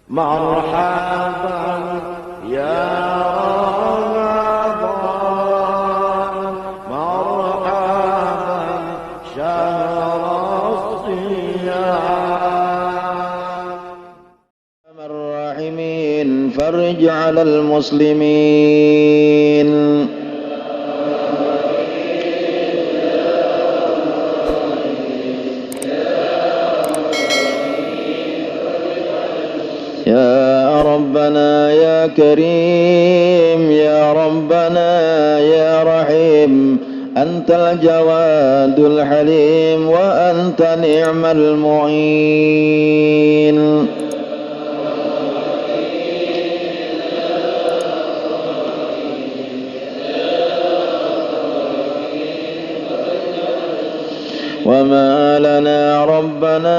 مرحبا يا رمضان مرحبا شهر الصيام الراحمين فرج على المسلمين يا ربنا يا كريم يا ربنا يا رحيم أنت الجواد الحليم وأنت نعم المعين وما لنا ربنا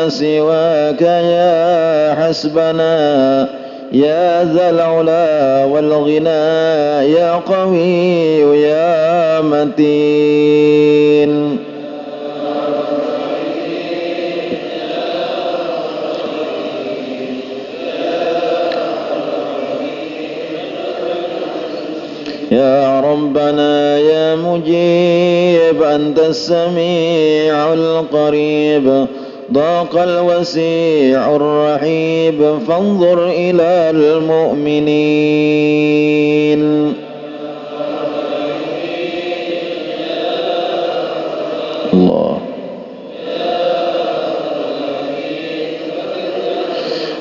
سواك يا حسبنا يا ذا العلا والغنى يا قوي يا متين يا ربنا يا مجيب أنت السميع القريب ضاق الوسيع الرحيب فانظر إلى المؤمنين الله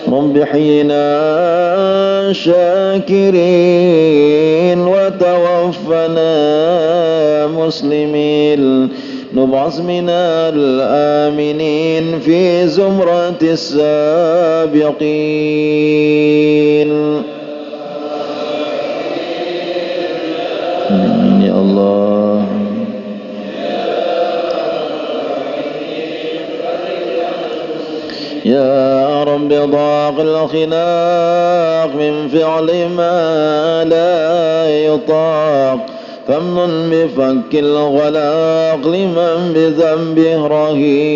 رب حينا شاكرين وتوفنا مسلمين نبعث من الآمنين في زمرة السابقين آمين يا الله يا رب ضاق الخلاق من فعل ما لا يطاق فامنن بفك الغلاق لمن بذنبه رهين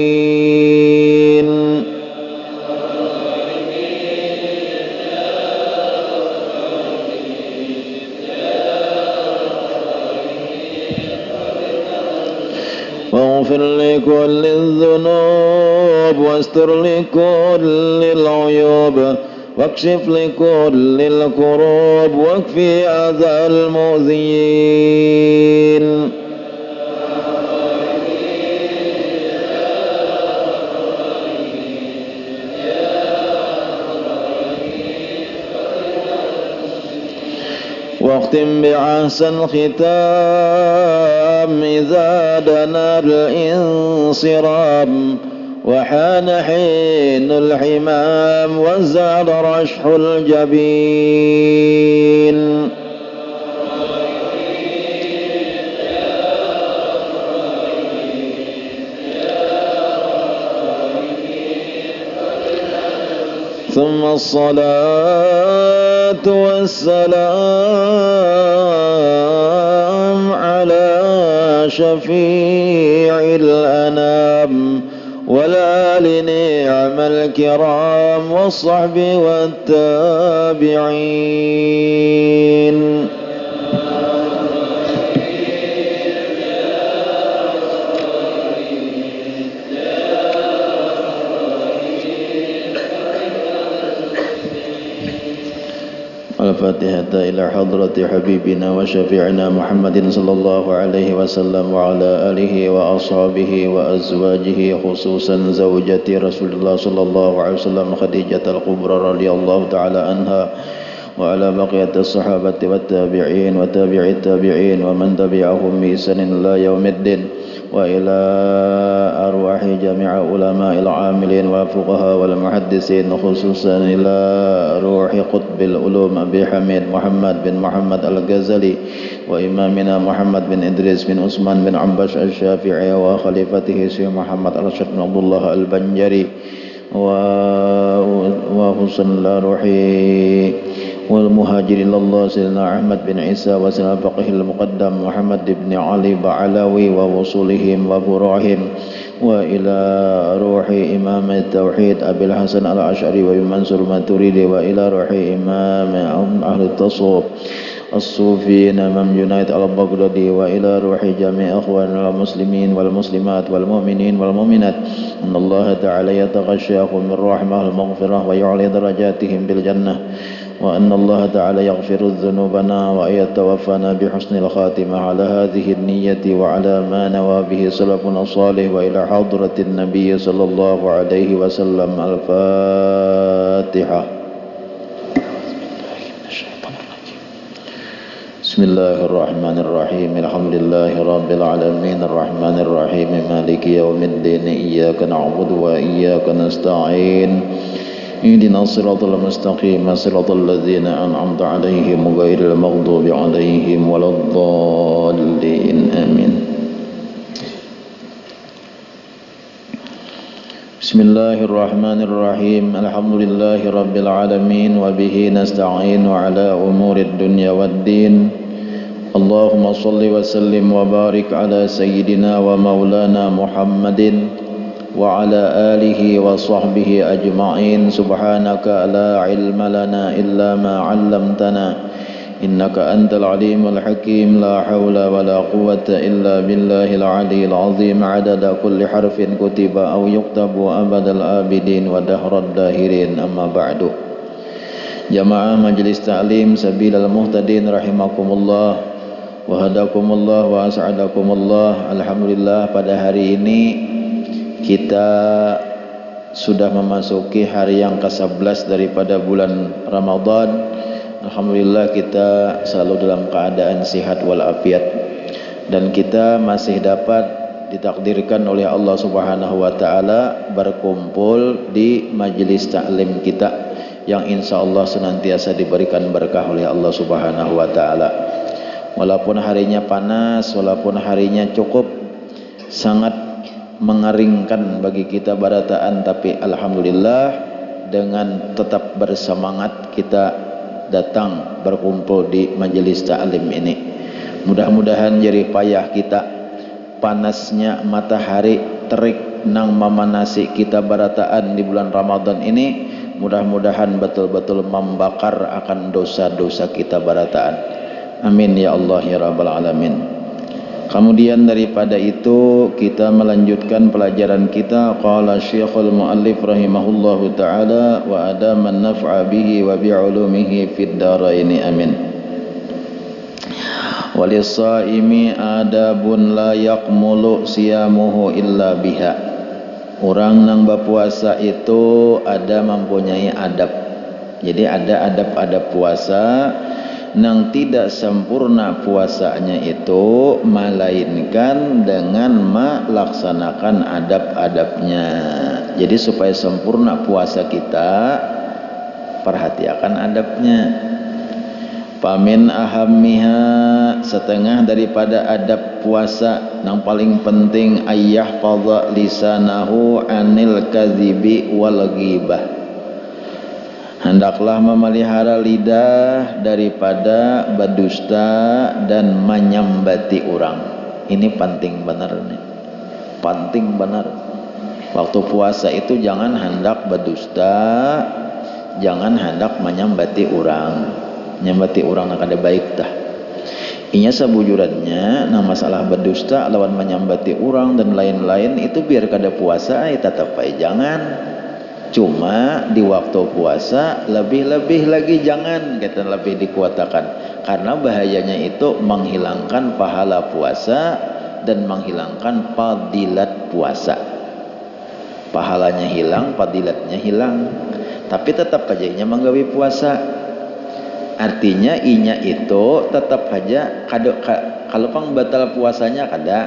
واغفر لكل الذنوب واستر لكل العيوب واكشف لكل الكروب واكفي أذى المؤذين واختم بأحسن ختام إذا دنا الانصرام وحان حين الحمام وزاد رشح الجبين ثم الصلاة والسلام على شفيع الأنام والآل نعم الكرام والصحب والتابعين الفاتحة إلى حضرة حبيبنا وشفيعنا محمد صلى الله عليه وسلم وعلى آله وأصحابه وأزواجه خصوصا زوجة رسول الله صلى الله عليه وسلم خديجة الكبرى رضي الله تعالى عنها وعلى بقية الصحابة والتابعين وتابع التابعين ومن تبعهم بإحسان إلى يوم الدين وإلى أرواح جميع علماء العاملين والفقهاء والمحدثين خصوصا إلى روح قطب العلوم أبي حميد محمد بن محمد الغزالي وإمامنا محمد بن إدريس بن عثمان بن عباس الشافعي وخليفته شيخ محمد الرشيد بن عبد الله البنجري وحسن روحي والمهاجر إلى الله سيدنا أحمد بن عيسى وسيدنا الفقيه المقدم محمد بن علي بعلوي ووصولهم وفروعهم وإلى روح إمام التوحيد أبي الحسن الأشعري ومنصور الماتريدي وإلى روح إمام أهل التصوف الصوفيين إمام جنيد البغدادي وإلى روح جميع أخواننا المسلمين والمسلمات والمؤمنين والمؤمنات أن الله تعالى يتغشاهم من رحمة المغفرة ويعلي درجاتهم بالجنة وأن الله تعالى يغفر ذنوبنا وأن يتوفنا بحسن الخاتمة على هذه النية وعلى ما نوى به سلفنا الصالح وإلى حضرة النبي صلى الله عليه وسلم. الفاتحة. بسم الله الرحمن الرحيم الحمد لله رب العالمين الرحمن الرحيم مالك يوم الدين إياك نعبد وإياك نستعين اهدنا الصراط المستقيم صراط الذين أنعمت عليهم غير المغضوب عليهم ولا الضالين آمين. بسم الله الرحمن الرحيم الحمد لله رب العالمين وبه نستعين على أمور الدنيا والدين. اللهم صل وسلم وبارك على سيدنا ومولانا محمد وعلى آله وصحبه أجمعين. سبحانك لا علم لنا إلا ما علمتنا إنك أنت العليم الحكيم. لا حول ولا قوة إلا بالله العلي العظيم. عدد كل حرف كتب أو يكتب أبد الآبدين ودهر الداهرين. أما بعد. Jamaah Majelis Ta'lim Sabilal Muhtadin rahimakumullah wa hadakumullah wa as'adakumullah. Alhamdulillah, pada hari ini kita sudah memasuki hari yang ke-11 daripada bulan Ramadan. Alhamdulillah kita selalu dalam keadaan sihat walafiat, dan kita masih dapat ditakdirkan oleh Allah Subhanahu wa taala berkumpul di majelis taklim kita yang insyaallah senantiasa diberikan berkah oleh Allah Subhanahu wa taala. Walaupun harinya panas, walaupun harinya cukup sangat mengeringkan bagi kita barataan, tapi alhamdulillah dengan tetap bersemangat kita datang berkumpul di majelis taklim ini. Mudah-mudahan jerih payah kita, panasnya matahari terik nang memanasi kita barataan di bulan Ramadan ini, mudah-mudahan betul-betul membakar akan dosa-dosa kita barataan. Amin ya Allah ya Rabbal Alamin. Kemudian daripada itu kita melanjutkan pelajaran kita. Qala Syekhul Muallif rahimahullahu taala wa adaman naf'a bihi wa bi'ulumihi fid dharaini amin. Walis-shaimi adabun la yaqmulu siyamuhu illa biha. Orang nang berpuasa itu ada mempunyai adab. Jadi ada adab-adab puasa nang tidak sempurna puasanya itu melainkan dengan melaksanakan adab-adabnya. Jadi supaya sempurna puasa kita, perhatikan adabnya. Pamin ahammiha, setengah daripada adab puasa yang paling penting ayyah qadha lisanahu anil kadhibi wal ghibah. Hendaklah memelihara lidah daripada berdusta dan menyambati orang. Ini penting benar nih. Penting benar. Waktu puasa itu jangan hendak berdusta, jangan hendak menyambati orang. Nyambati orang nak ada baik dah. Inya sebujurannya, nah masalah berdusta lawan menyambati orang dan lain-lain itu biar kada puasa tetap aja jangan. Cuma di waktu puasa lebih-lebih lagi jangan, kita lebih dikuatakan, karena bahayanya itu menghilangkan pahala puasa dan menghilangkan fadilat puasa. Pahalanya hilang, fadilatnya hilang, tapi tetap aja inya menggawi puasa. Artinya inya itu tetap aja kalau pang batal puasanya kada,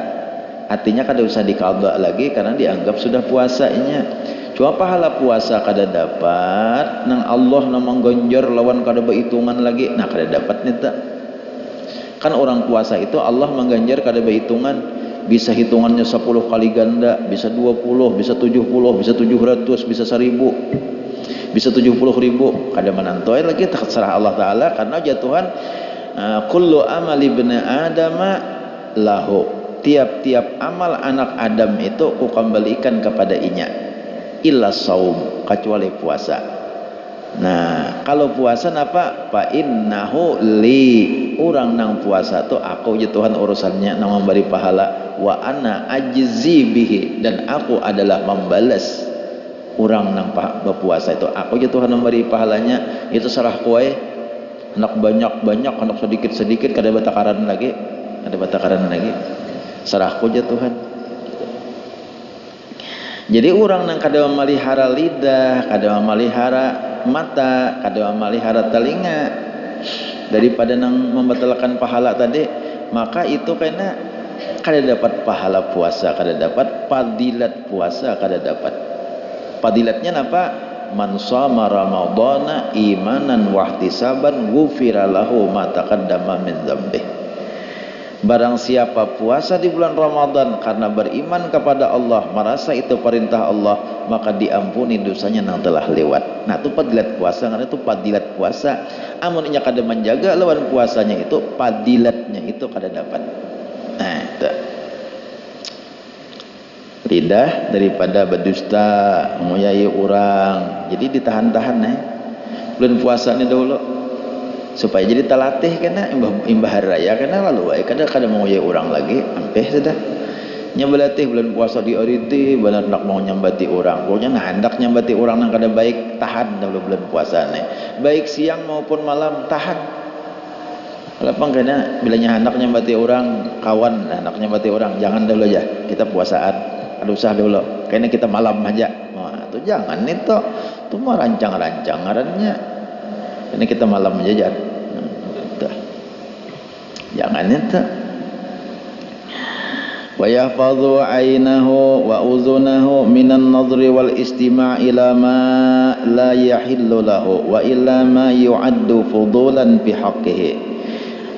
artinya kada usah diqadha lagi karena dianggap sudah puasa inya. Cuma pahala puasa kada dapat nang Allah nang menggonjor lawan kada berhitungan lagi, nah kada dapat nita. Kan orang puasa itu Allah mengganjar kada berhitungan, bisa hitungannya 10 kali ganda, bisa 20, bisa 70, bisa 700, bisa 1000, bisa 70.000. Kada menantoi lagi terserah Allah Ta'ala, karena jatuhan kullu amali ibni adama lahu. tiap-tiap amal anak Adam itu ku kembalikan kepada inya, illa saum, kecuali puasa. Nah kalau puasa napa? Fa innahu li, urang nang puasa tuh aku je Tuhan urusannya nang memberi pahala, wa ana ajzi bihi, dan aku adalah membalas urang nang berpuasa itu, aku je Tuhan memberi pahalanya. Itu sarah kuai anak banyak-banyak, anak sedikit-sedikit, kada batakaran lagi, sarahku je Tuhan. Jadi orang nang kada memelihara lidah, kada memelihara mata, kada memelihara telinga, daripada nang membatalkan pahala tadi, maka itu karena kada dapat pahala puasa, kada dapat fadilat puasa, kada dapat. Fadilatnya apa? Man shoma ramadhana imanan wahtisaban ghufira lahu ma taqaddama min dzambih. Barang siapa puasa di bulan Ramadan karena beriman kepada Allah, merasa itu perintah Allah, maka diampuni dosanya yang telah lewat. Nah itu fadilat puasa, karena itu fadilat puasa. Amun nya kada menjaga lawan puasanya itu, fadilatnya itu kada dapat. Nah itu lidah daripada berdusta, mengoyai orang, jadi ditahan-tahan bulan puasa ini dahulu, supaya jadi talatih kena imbah raya kena lalu kada mengoyai orang lagi, ampeh sudah nya belatih bulan puasa di oriti benar nak mau nyambati orang, pokoknya nah hendak nyambati orang nang kada baik, tahan dahulu bulan puasa baik siang maupun malam, tahan. Lapang kena bilanya hendak nyambati orang, kawan hendak nyambati orang, jangan dahulu aja, kita puasaan, ada usah dulu, kayaknya kita malam aja. Nah, itu jangan itu mah rancang-rancang ngarannya. Ini kita malam aja jangan itu. Wa yahfazu ainahu wa uzunahu minan nadri wal istima' ila ma la yahillu lahu wa illa ma yu'addu fudulan fi haqqihi.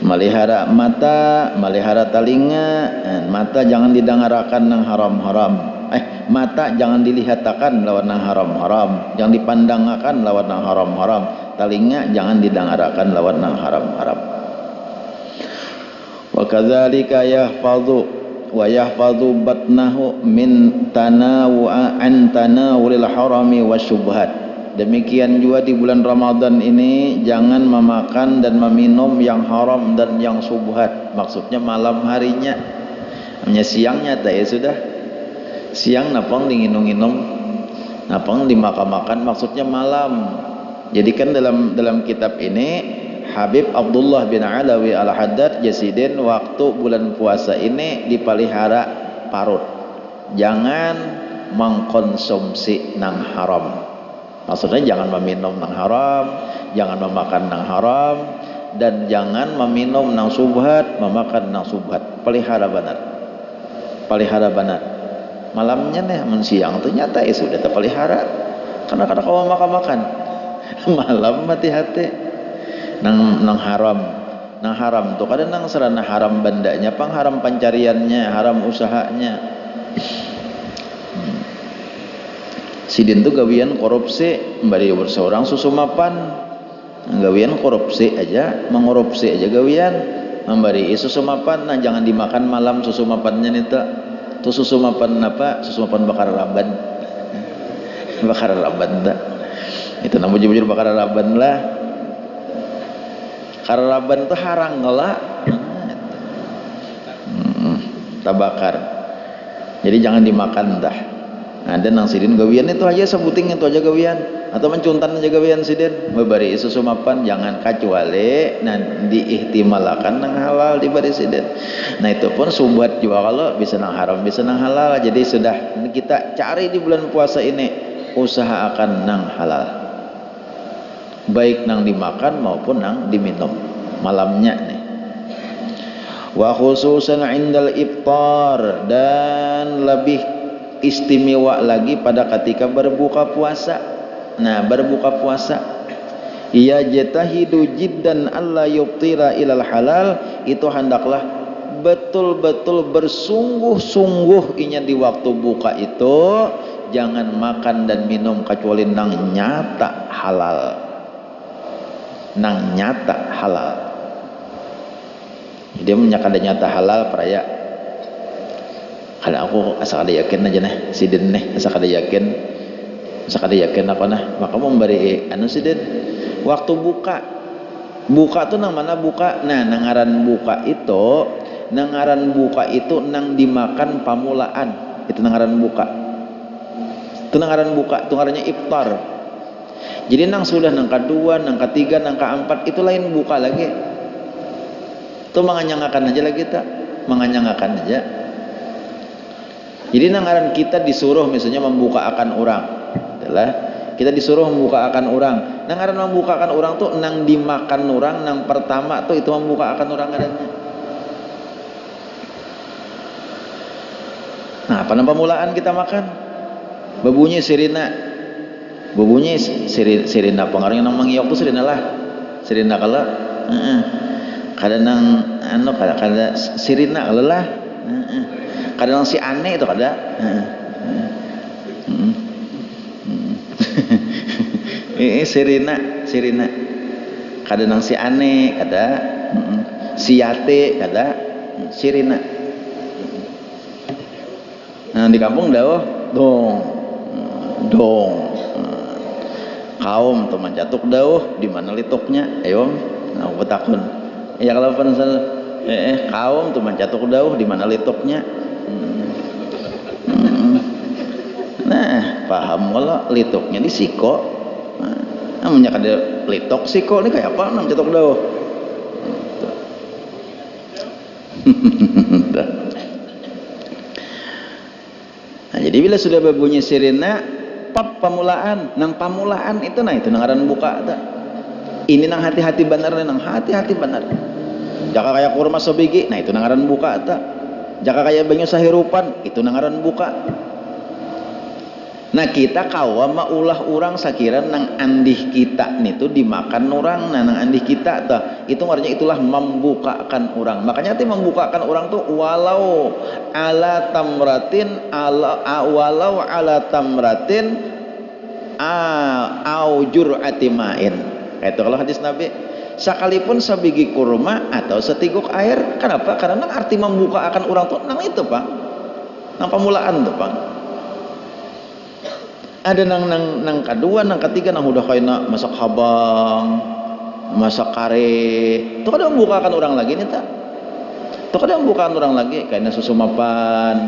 Melihara mata, melihara telinga. Mata jangan didengarakan nang haram-haram. Mata jangan dilihatakan lawan nang haram-haram, jangan dipandangkan lawan nang haram-haram. Telinga jangan didengarakan lawan nang haram-haram. Wa kadzalika yahfazu batnahu min tanawulil harami wasyubhat. Demikian juga di bulan Ramadan ini jangan memakan dan meminum yang haram dan yang subhat. Maksudnya malam harinya, hanya siangnya tak ya sudah. Siang napang dinginum-inum, napang dimakan-makan, maksudnya malam. Jadi kan dalam kitab ini Habib Abdullah bin Alawi Al-Haddad Jasidin waktu bulan puasa ini dipelihara parut. Jangan mengkonsumsi nang haram. Maksudnya jangan meminum nang haram, jangan memakan nang haram, dan jangan meminum nang subhat, memakan nang subhat. Pelihara benar. Pelihara benar. Malamnya siang tuh nyata sudah terpelihara. Karena kau makan-makan. Malam hati-hati. Nang haram. Nang haram tuh kadang nang serana haram bandanya, pang haram pencariannya, haram usahanya. Sidin tuh gawian korupsi, bari berseorang susu mapan, gawian korupsi aja, mengorupsi aja gawian, memberi susu mapan. Nah jangan dimakan malam susu mapannya nita. Tuh susu mapan apa? Susu mapan bakar raban, bakar raban tak? Itu nama bujur bakar raban lah. Bakar raban tuh harang nolak, tabakar. Jadi jangan dimakan dah. Ada nang sidin gawian itu aja, sebuting itu aja gawian, atau mencuntan aja gawian sidin, memberi susu mapan jangan, kecuali nan diihtimalakan nang halal diberi sidin. Nah itu pun subhat juga, kalau bisa nang haram bisa nang halal. Jadi sudah kita cari di bulan puasa ini, usahakan nang halal, baik nang dimakan maupun nang diminum malamnya nih. Wa khususan indal iftar, dan lebih istimewa lagi pada ketika berbuka puasa. Nah berbuka puasa, ia jatahidu jiddan alla yuftira ilal halal, itu hendaklah betul-betul bersungguh-sungguh inya di waktu buka itu jangan makan dan minum kecuali nang nyata halal, nang nyata halal. Dia menyatakan nyata halal peraya Kalau aku asa kada yakin aja nah sidin nih asa kada yakin apa nah maka memberi anu sidin waktu buka tuh nang mana buka nah nangaran buka itu nang dimakan pamulaan itu nangaran buka itu ngarannya iftar. Jadi nang sudah nang kedua nang ketiga nang keempat itu lain buka lagi itu menganyangakan aja lagi tak menganyangakan aja. Jadi nangaran kita disuruh misalnya membuka akan orang adalah kita disuruh membuka akan orang. Nangaran membuka akan orang tuh nang dimakan orang nang pertama tuh itu membuka akan orang ngarannya. Nah, pada pemulaan kita makan babunyi sirina pengaruhnya nang mangiok tuh sirina kala kada nang anu kada sirina kala lah kadang si aneh itu kada sirina kadang si aneh kada si yate kada sirina. Nah di kampung dong kaum tuh mencatuk dauh di mana litoknya ayo nah betakun ya kalau pensel kaum tuh mencatuk dauh di mana litoknya. Nah paham kalau litoknya di siko namanya kada litok siko ini kayak apa nam catuk dauh. Nah, jadi bila sudah berbunyi sirina pap pamulaan nang pamulaan itu nah itu nangaran buka tak ini nang hati-hati benar nang hati-hati benar jaka kayak kurma sobigi nah itu nangaran buka tak jaka kayak banyu sahirupan itu nangaran buka. Nah kita kawa maulah orang sakira nang andih kita nih tuh dimakan orang nah nang andih kita tak itu artinya itulah membukakan orang. Makanya membukakan orang tuh walau ala tamratin au jur'ati ma'in. Itu kalau hadis Nabi sekalipun sabigi kurma atau setiguk air. Kenapa? Karena arti membukakan orang tuh nang itu Pak nang pemulaan tuh Pak. Ada nang kedua nang ketiga nang udah kayak masak habang masak kare itu kadang membukakan orang lagi nih tak itu kadang membukakan orang lagi kayaknya susu mapan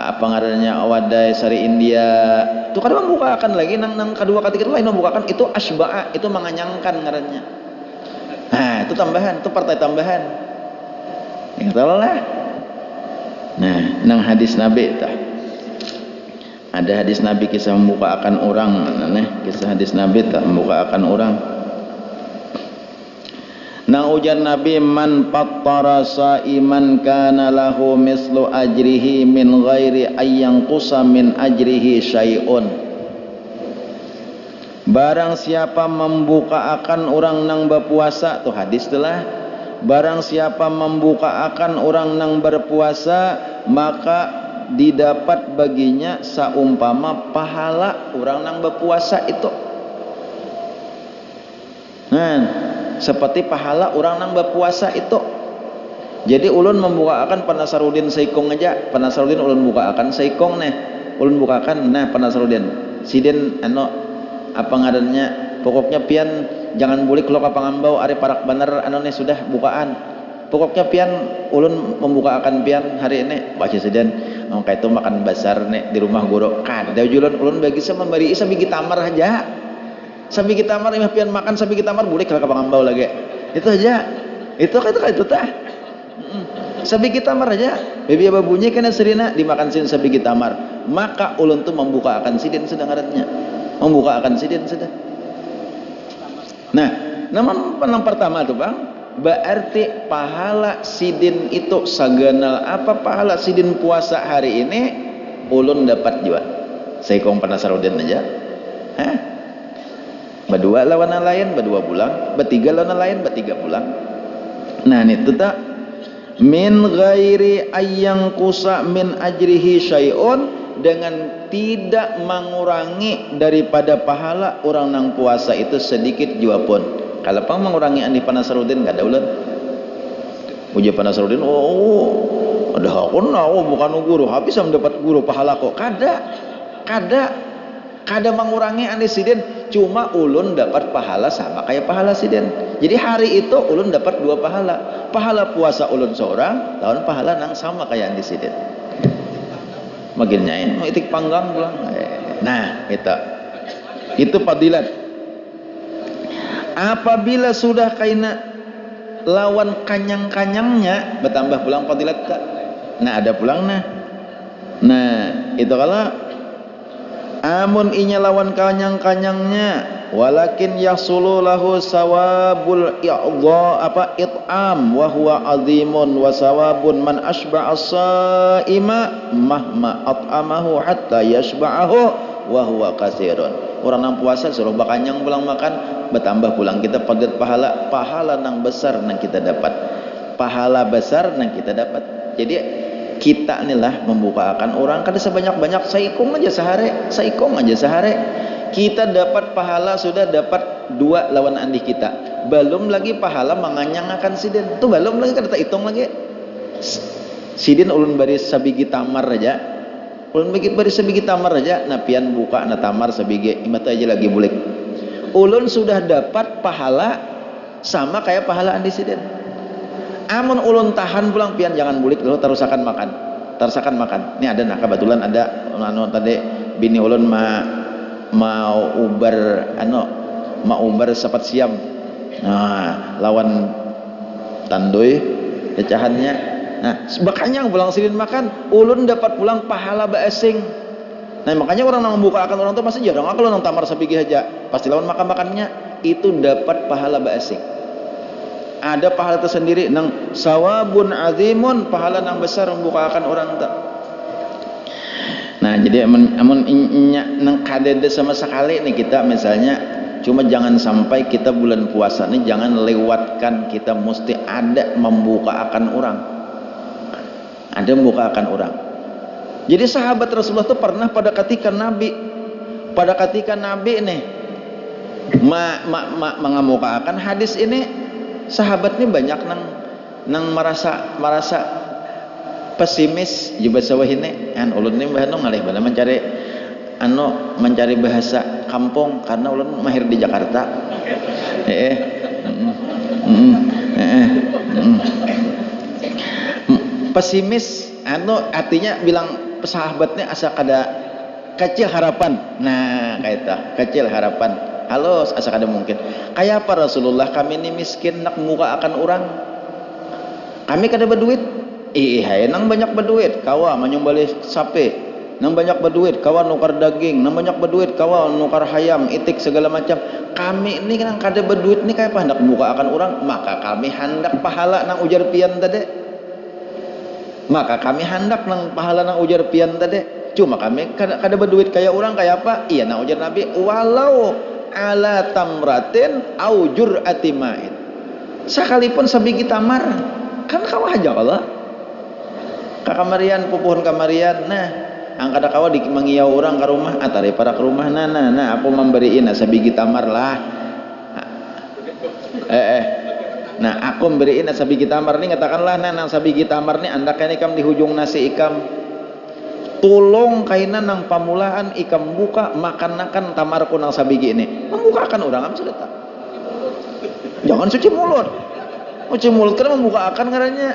apa ngarannya wadai sari India itu kadang membukakan lagi nang kedua ketiga itu lain membukakan itu asba'a itu menganyangkan ngarannya. Nah itu tambahan itu partai tambahan ya lah. Nah nang hadis Nabi tak ada hadis Nabi kisah membuka akan orang kisah hadis Nabi tak membuka akan orang. Nang ujar Nabi man fattara sa'iman kana lahu mislu ajrihi min ghairi ayyang qusa min ajrihi syai'un. Barang siapa membuka akan orang nang berpuasa tuh hadis telah barang siapa membuka akan orang nang berpuasa maka didapat baginya saumpama pahala orang nang berpuasa itu. Nah, seperti pahala orang nang berpuasa itu. Jadi ulun membuka akan Panasarudin Saikong aja. Panasarudin ulun buka akan Saikong nih. Ulun buka akan nah Panasarudin. Sidin ano apa ngarannya? Pokoknya pian jangan bulik lo ka pangambau are parak bener anu nih sudah bukaan. Pokoknya pian ulun membuka akan pian hari ini baca sidin. Kayak itu makan basar nek di rumah guru kada ulun bagi sama memberi sabigi tamar aja sabigi tamar imah pian makan sabigi tamar boleh kalau kapangambau lagi itu aja itu tah sabigi tamar aja bebi aba bunyi kena serina dimakan sin sabigi tamar maka ulun tuh membuka akan sidin sedang ngarannya membuka akan sidin sudah. Nah namun yang pertama tuh Bang berarti pahala sidin itu saganal apa pahala sidin puasa hari ini ulun dapat juga Saikong Panasarudin aja berdua lawan lain berdua bulan bertiga lawan lain bertiga bulan. Nah itu tak min ghairi ayyang kusa min ajrihi syai'un dengan tidak mengurangi daripada pahala orang nang puasa itu sedikit jua pun. Kalau pang mengurangi andi Panasarudin enggak ada ulun. Uji Panasarudin Ada aku bukan guru, habis mendapat guru pahala kok. Kada mengurangi anisiden, cuma ulun dapat pahala sama kayak pahala siden. Jadi hari itu ulun dapat 2 pahala. Pahala puasa ulun seorang, lawan pahala nang sama kayak anisiden. Makin nyain, mau itik panggang pulang. Nah, itu fadilat. Apabila sudah kaina lawan kanyang-kanyangnya, bertambah pulang fadilat tak? Nah, ada pulang nah itu kalau amun inya lawan kanyang-kanyangnya, walakin yahsulu lahu sawabul it'am wa huwa azimun wa sawabun man asba'a as-saima mahma at'amahu hatta yashba'ahu wa huwa kasirun. Orang nang puasa suruh bakanyang pulang makan, bertambah pulang kita padat pahala nang besar nang kita dapat. Pahala besar nang kita dapat. Jadi kita inilah membukakan orang kada sebanyak-banyak saikong aja sehari kita dapat pahala, sudah dapat 2 lawan andi kita, belum lagi pahala menganyangakan sidin tuh, belum lagi kada hitung lagi sidin ulun bari sabigi tamar aja, napian buka na tamar sabigi imata aja lagi bulik, ulun sudah dapat pahala sama kayak pahala andi sidin. Amun ulun tahan pulang pian jangan bulik dulu, terusakan makan. Ini ada kebetulan ada tadi bini ulun mau ubar sapat siam. Nah, lawan tandoy pecahannya. Nah, makanya pulang silin makan, ulun dapat pulang pahala baesing. Nah, makanya orang yang membuka akan orang tuh pasti jarang kalau nang tamar sabigi aja, pasti lawan makan-makannya itu dapat pahala baesing. Ada pahala tersendiri nang sawabun azimun, pahala nang besar membukakan orang tak. Nah, jadi amun nang kadede sama sekali nih kita misalnya, cuma jangan sampai kita bulan puasa nih jangan lewatkan, kita mesti ada membukakan orang. Ada membukakan orang. Jadi sahabat Rasulullah itu pernah pada ketika Nabi nih mengemukakan hadis ini, sahabat ini banyak nang merasa pesimis juga sawah ini kan ulun ini bahan ngalih bala mencari bahasa kampung karena ulun mahir di Jakarta. Pesimis artinya bilang sahabatnya asa kada kecil harapan. Nah, kayak kecil harapan. Halo, asa kada mungkin. Kayak apa Rasulullah, kami ini miskin nak muka akan orang. Kami kada berduit. Nang banyak berduit, kawa manyumbali sapi. Nang banyak berduit, kawa nukar daging. Nang banyak berduit, kawa nukar hayam, itik segala macam. Kami ini nang kada berduit ni kayak apa hendak muka akan orang, maka kami hendak pahala nang ujar pian tadi. Cuma kami kada berduit kayak orang, kayak apa? Iya, nang ujar Nabi, walau ala tamratin au jur'ati ma'in, sekalipun sabigi tamar kan kawa aja kalau kakamarian pupuhun kamarian, nah angkada kawa di mangiau orang ke rumah, atari para ke rumah, nah aku memberiin sabigi tamar lah, nah aku memberiin sabigi tamar nih, katakanlah nang sabigi tamar nih anda kan ikam di hujung nasi ikam, tolong kainan nang pamulaan ikam buka makan tamarku nang sabigi ini, membukakan orang am sudah tak, jangan cuci mulut karena membukakan ngarannya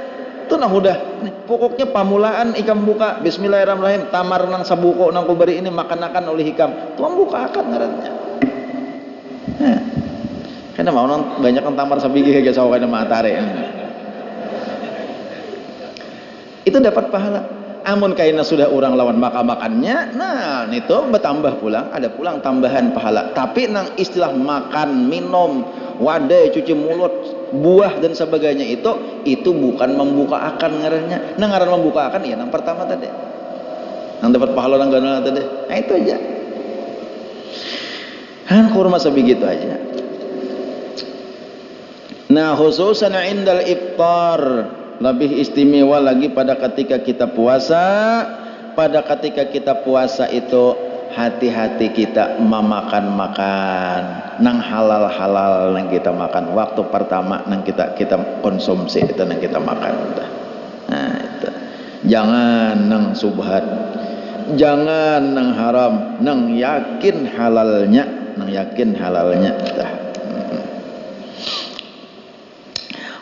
tuh nah udah nih, pokoknya pamulaan ikam buka bismillahirrahmanirrahim, tamar nang sabuko nang kuberi ini makan oleh ikam tuh membukakan ngarannya. Nah, karena mau banyak yang tamar sabigi kayak sawo kana matare itu dapat pahala. Amun kaina sudah orang lawan makannya, nah itu bertambah pulang, ada pulang tambahan pahala. Tapi nang istilah makan, minum, wadai, cuci mulut, buah dan sebagainya itu bukan membuka akan ngarannya. Nang ngaran membuka akan ya nang pertama tadi. Nang dapat pahala nang ganal tadi. Nah itu aja. Han kurma sebegitu aja. Nah khususan indal iftar, lebih istimewa lagi pada ketika kita puasa. Pada ketika kita puasa itu hati-hati kita memakan nang halal nang kita makan. Waktu pertama nang kita konsumsi itu nang kita makan. Nah itu Jangan nang subhat, jangan nang haram, nang yakin halalnya, tah.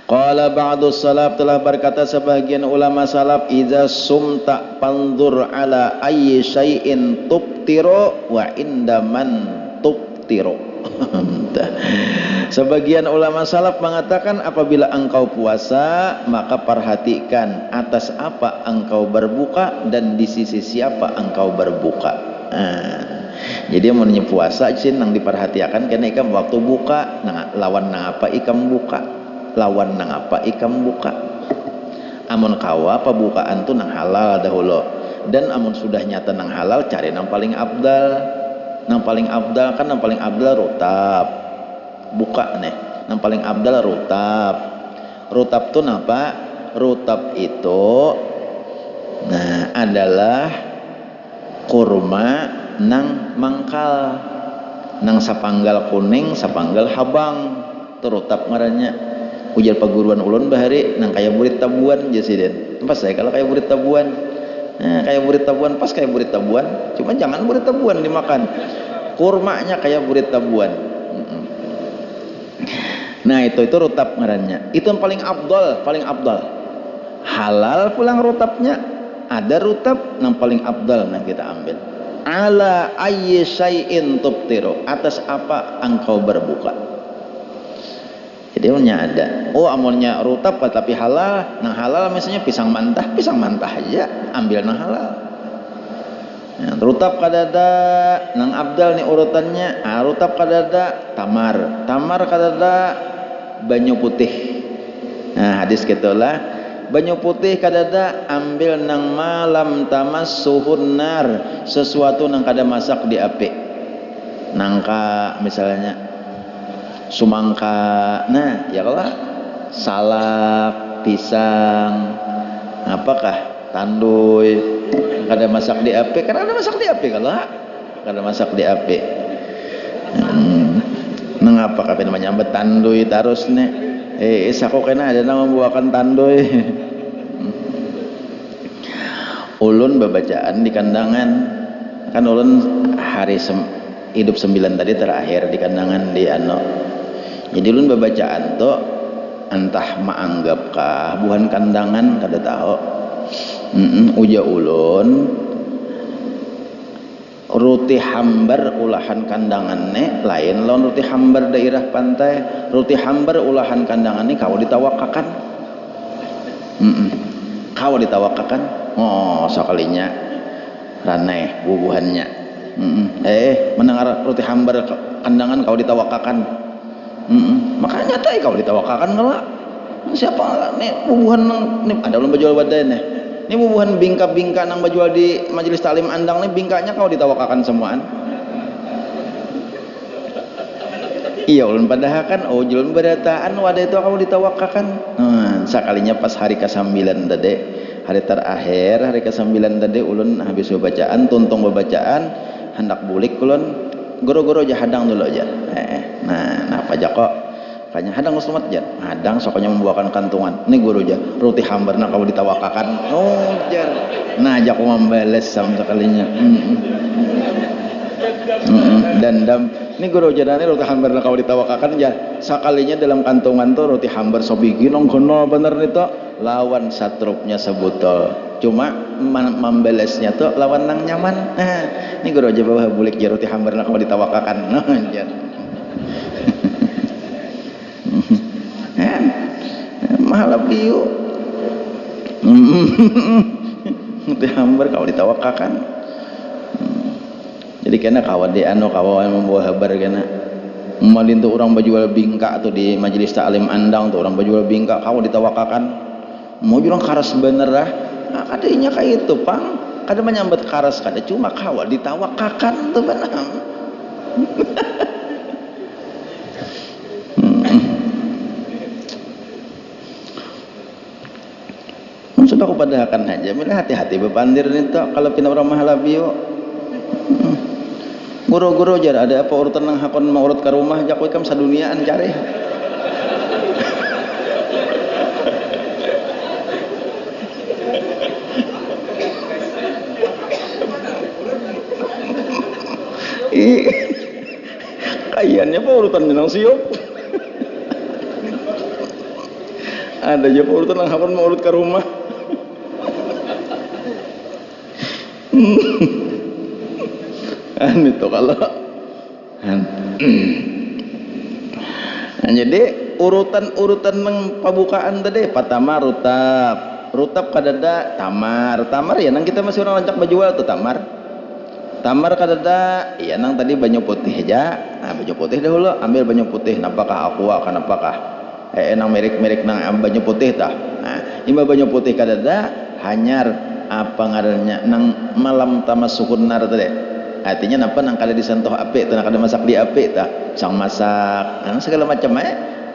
Qala ba'du salaf, telah berkata sebagian ulama salaf, idza sumta panzur ala ayyi syai'in tubtiru wa indaman tubtiru. Sebagian ulama salaf mengatakan, apabila engkau puasa maka perhatikan atas apa engkau berbuka dan di sisi siapa engkau berbuka. Jadi mau puasa sih nang diperhatikan karena ikam waktu buka lawan nang apa ikam buka, lawan nang apa ikam buka. Amun kawa pembukaan tuh nang halal dahulu, dan amun sudah nyata nang halal cari nang paling abdal. Nang paling abdal kan, nang paling abdal rutab buka nih, nang paling abdal rutab tuh apa? Rutab itu adalah kurma nang mangkal, nang sapanggal kuning sapanggal habang tuh rutab ngarannya. Ujar paguruan ulun bahari nang kayak burit tabuan jasiden pas saya kalau kayak burit tabuan. Kayak burit tabuan, pas kayak burit tabuan, cuma jangan burit tabuan dimakan, kurmanya kayak burit tabuan. Nah itu rutab ngarannya, itu yang paling abdal, halal pulang rutabnya. Ada rutab yang paling abdal, nah kita ambil ala ayyi syai'in tubtiru, atas apa engkau berbuka. Jadi ada, amonnya rutab tapi halal, nang halal misalnya pisang mantah aja, ambil nang halal. Rutab kadada nang abdal nih urutannya, rutab kadada tamar kadada banyu putih. Nah hadis gitulah, banyu putih kadada ambil nang malam tamassuhun nar, sesuatu nang kada masak di api. Nangka misalnya sumangka, nah ya kalau salak, pisang, apakah tanduy kada masak di api, karena ada masak di api kalau kada masak di api. Mengapa kape namanya betanduy terus nih? Sako kena ada nama membuahkan tanduy. Ulun bebacaan di kandangan, kan ulun hari hidup 9 tadi terakhir di kandangan di jadi ulun bebacaan tuh entah maanggapkah buhan kandangan kada tahu. Uja ulun roti hambar ulahan kandangan lain lawan roti hambar daerah pantai. Roti hambar ulahan kandangan kau ditawakakan, kau ditawakakan, sekalinya raneh bubuhannya. Mendengar roti hambar kandangan kau ditawakakan. Makanya nyata kau ditawakakan ngelak. Siapa nih bubuhan nih ada belum berjual badai nih. Ini bubuhan bingka-bingka nang berjual di majelis taklim andang nih, bingkanya kau ditawakakan semuaan. Iya ulun padahakan, julun berataan wadah itu kau ditawakakan. Sekalinya pas hari ke-9 tadi, hari terakhir, hari ke-9 tadi ulun habis bacaan, tuntung bacaan, hendak bulik ulun goro-goro aja hadang dulu aja. Nah apa aja kok kayaknya hadang usmat jan, hadang sokanya membuahkan kantungan. Ini guru aja roti hambar nak kau ditawakakan. Jan nah aja aku membalas sama sekalinya. Dandam ini guru aja nih roti hambar nak kau ditawakakan jan, sekalinya dalam kantungan tuh roti hambar sobigi nong gono bener nih tuh lawan satrupnya sebotol, cuma membalesnya tuh lawan nang nyaman. Ini guru aja bawa bulik ya roti hambar nak kau ditawakakan. Jan mahal piu roti hambar kau ditawakakan. Jadi kena kawan di kawan membawa kabar kena malin tuh orang berjual bingka tuh di majelis taklim andang tuh orang berjual bingka kau ditawakakan. Mau jual karas bener lah, kadanya kayak itu pang, kada menyambat karas kada, cuma kau ditawakakan tuh benar. Sudah aku padahakan aja, bila hati-hati bepandir itu kalau pina orang mahalabio. Guru-guru jar ada apa urutan nang hakon mau urut ke rumah jak ikam saduniaan cari. Kayaknya apa urutan menang siop. Ada aja urutan nang hapon mau urut ke rumah. Itu kalau jadi urutan nang pembukaan tadi pertama rutab kadada tamar ya nang kita masih orang lancak bajual tuh tamar kadada ya nang tadi banyu putih aja. Nah banyu putih dahulu ambil banyu putih napakah aqua kanapakah nang merek nang banyu putih tah. Nah imba banyu putih kadada hanyar apa ngarannya nang malam tamasukun nar tadi. Artinya napa nang kada disentuh api tah kada masak di api tah sang masak nang segala macam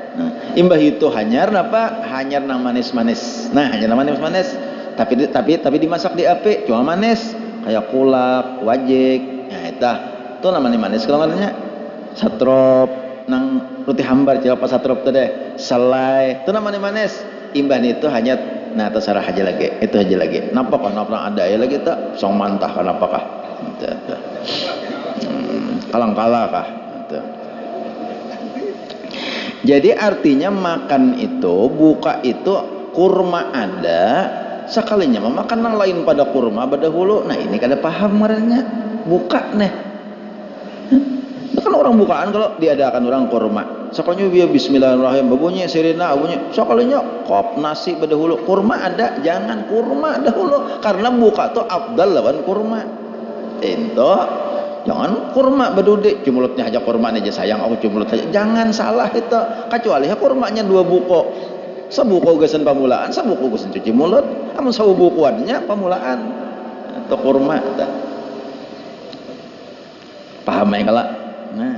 Nah, imbah itu hanyar napa hanyar nang manis-manis. Nah hanyar nang manis-manis tapi dimasak di api cuma manis kayak kulak wajik. Nah itu namanya manis kalau namanya satrop nang roti hambar cilapa satrop tadi selai itu namanya manis. Imbah itu hanya nah terserah aja lagi itu aja lagi napa ada ya lagi tak song mantah kanapakah kalang-kala kah gitu. Jadi artinya makan itu buka itu kurma ada sekalinya memakan yang lain pada kurma berdahulu. Nah ini kada paham marahnya buka nih kan orang bukaan kalau diadakan orang kurma sekalinya dia bismillahirrahmanirrahim babunyi sirina babunyi sekalinya kop nasi berdahulu kurma ada jangan kurma dahulu karena buka tuh afdal lawan kurma itu jangan kurma bedudik cumulutnya aja kurma aja sayang aku cumulut aja jangan salah itu kecuali ya kurmanya 2 buko sebuko gesan pamulaan sebuko gesan cuci mulut amun sabubukuannya pamulaan itu kurma paham ya kalau nah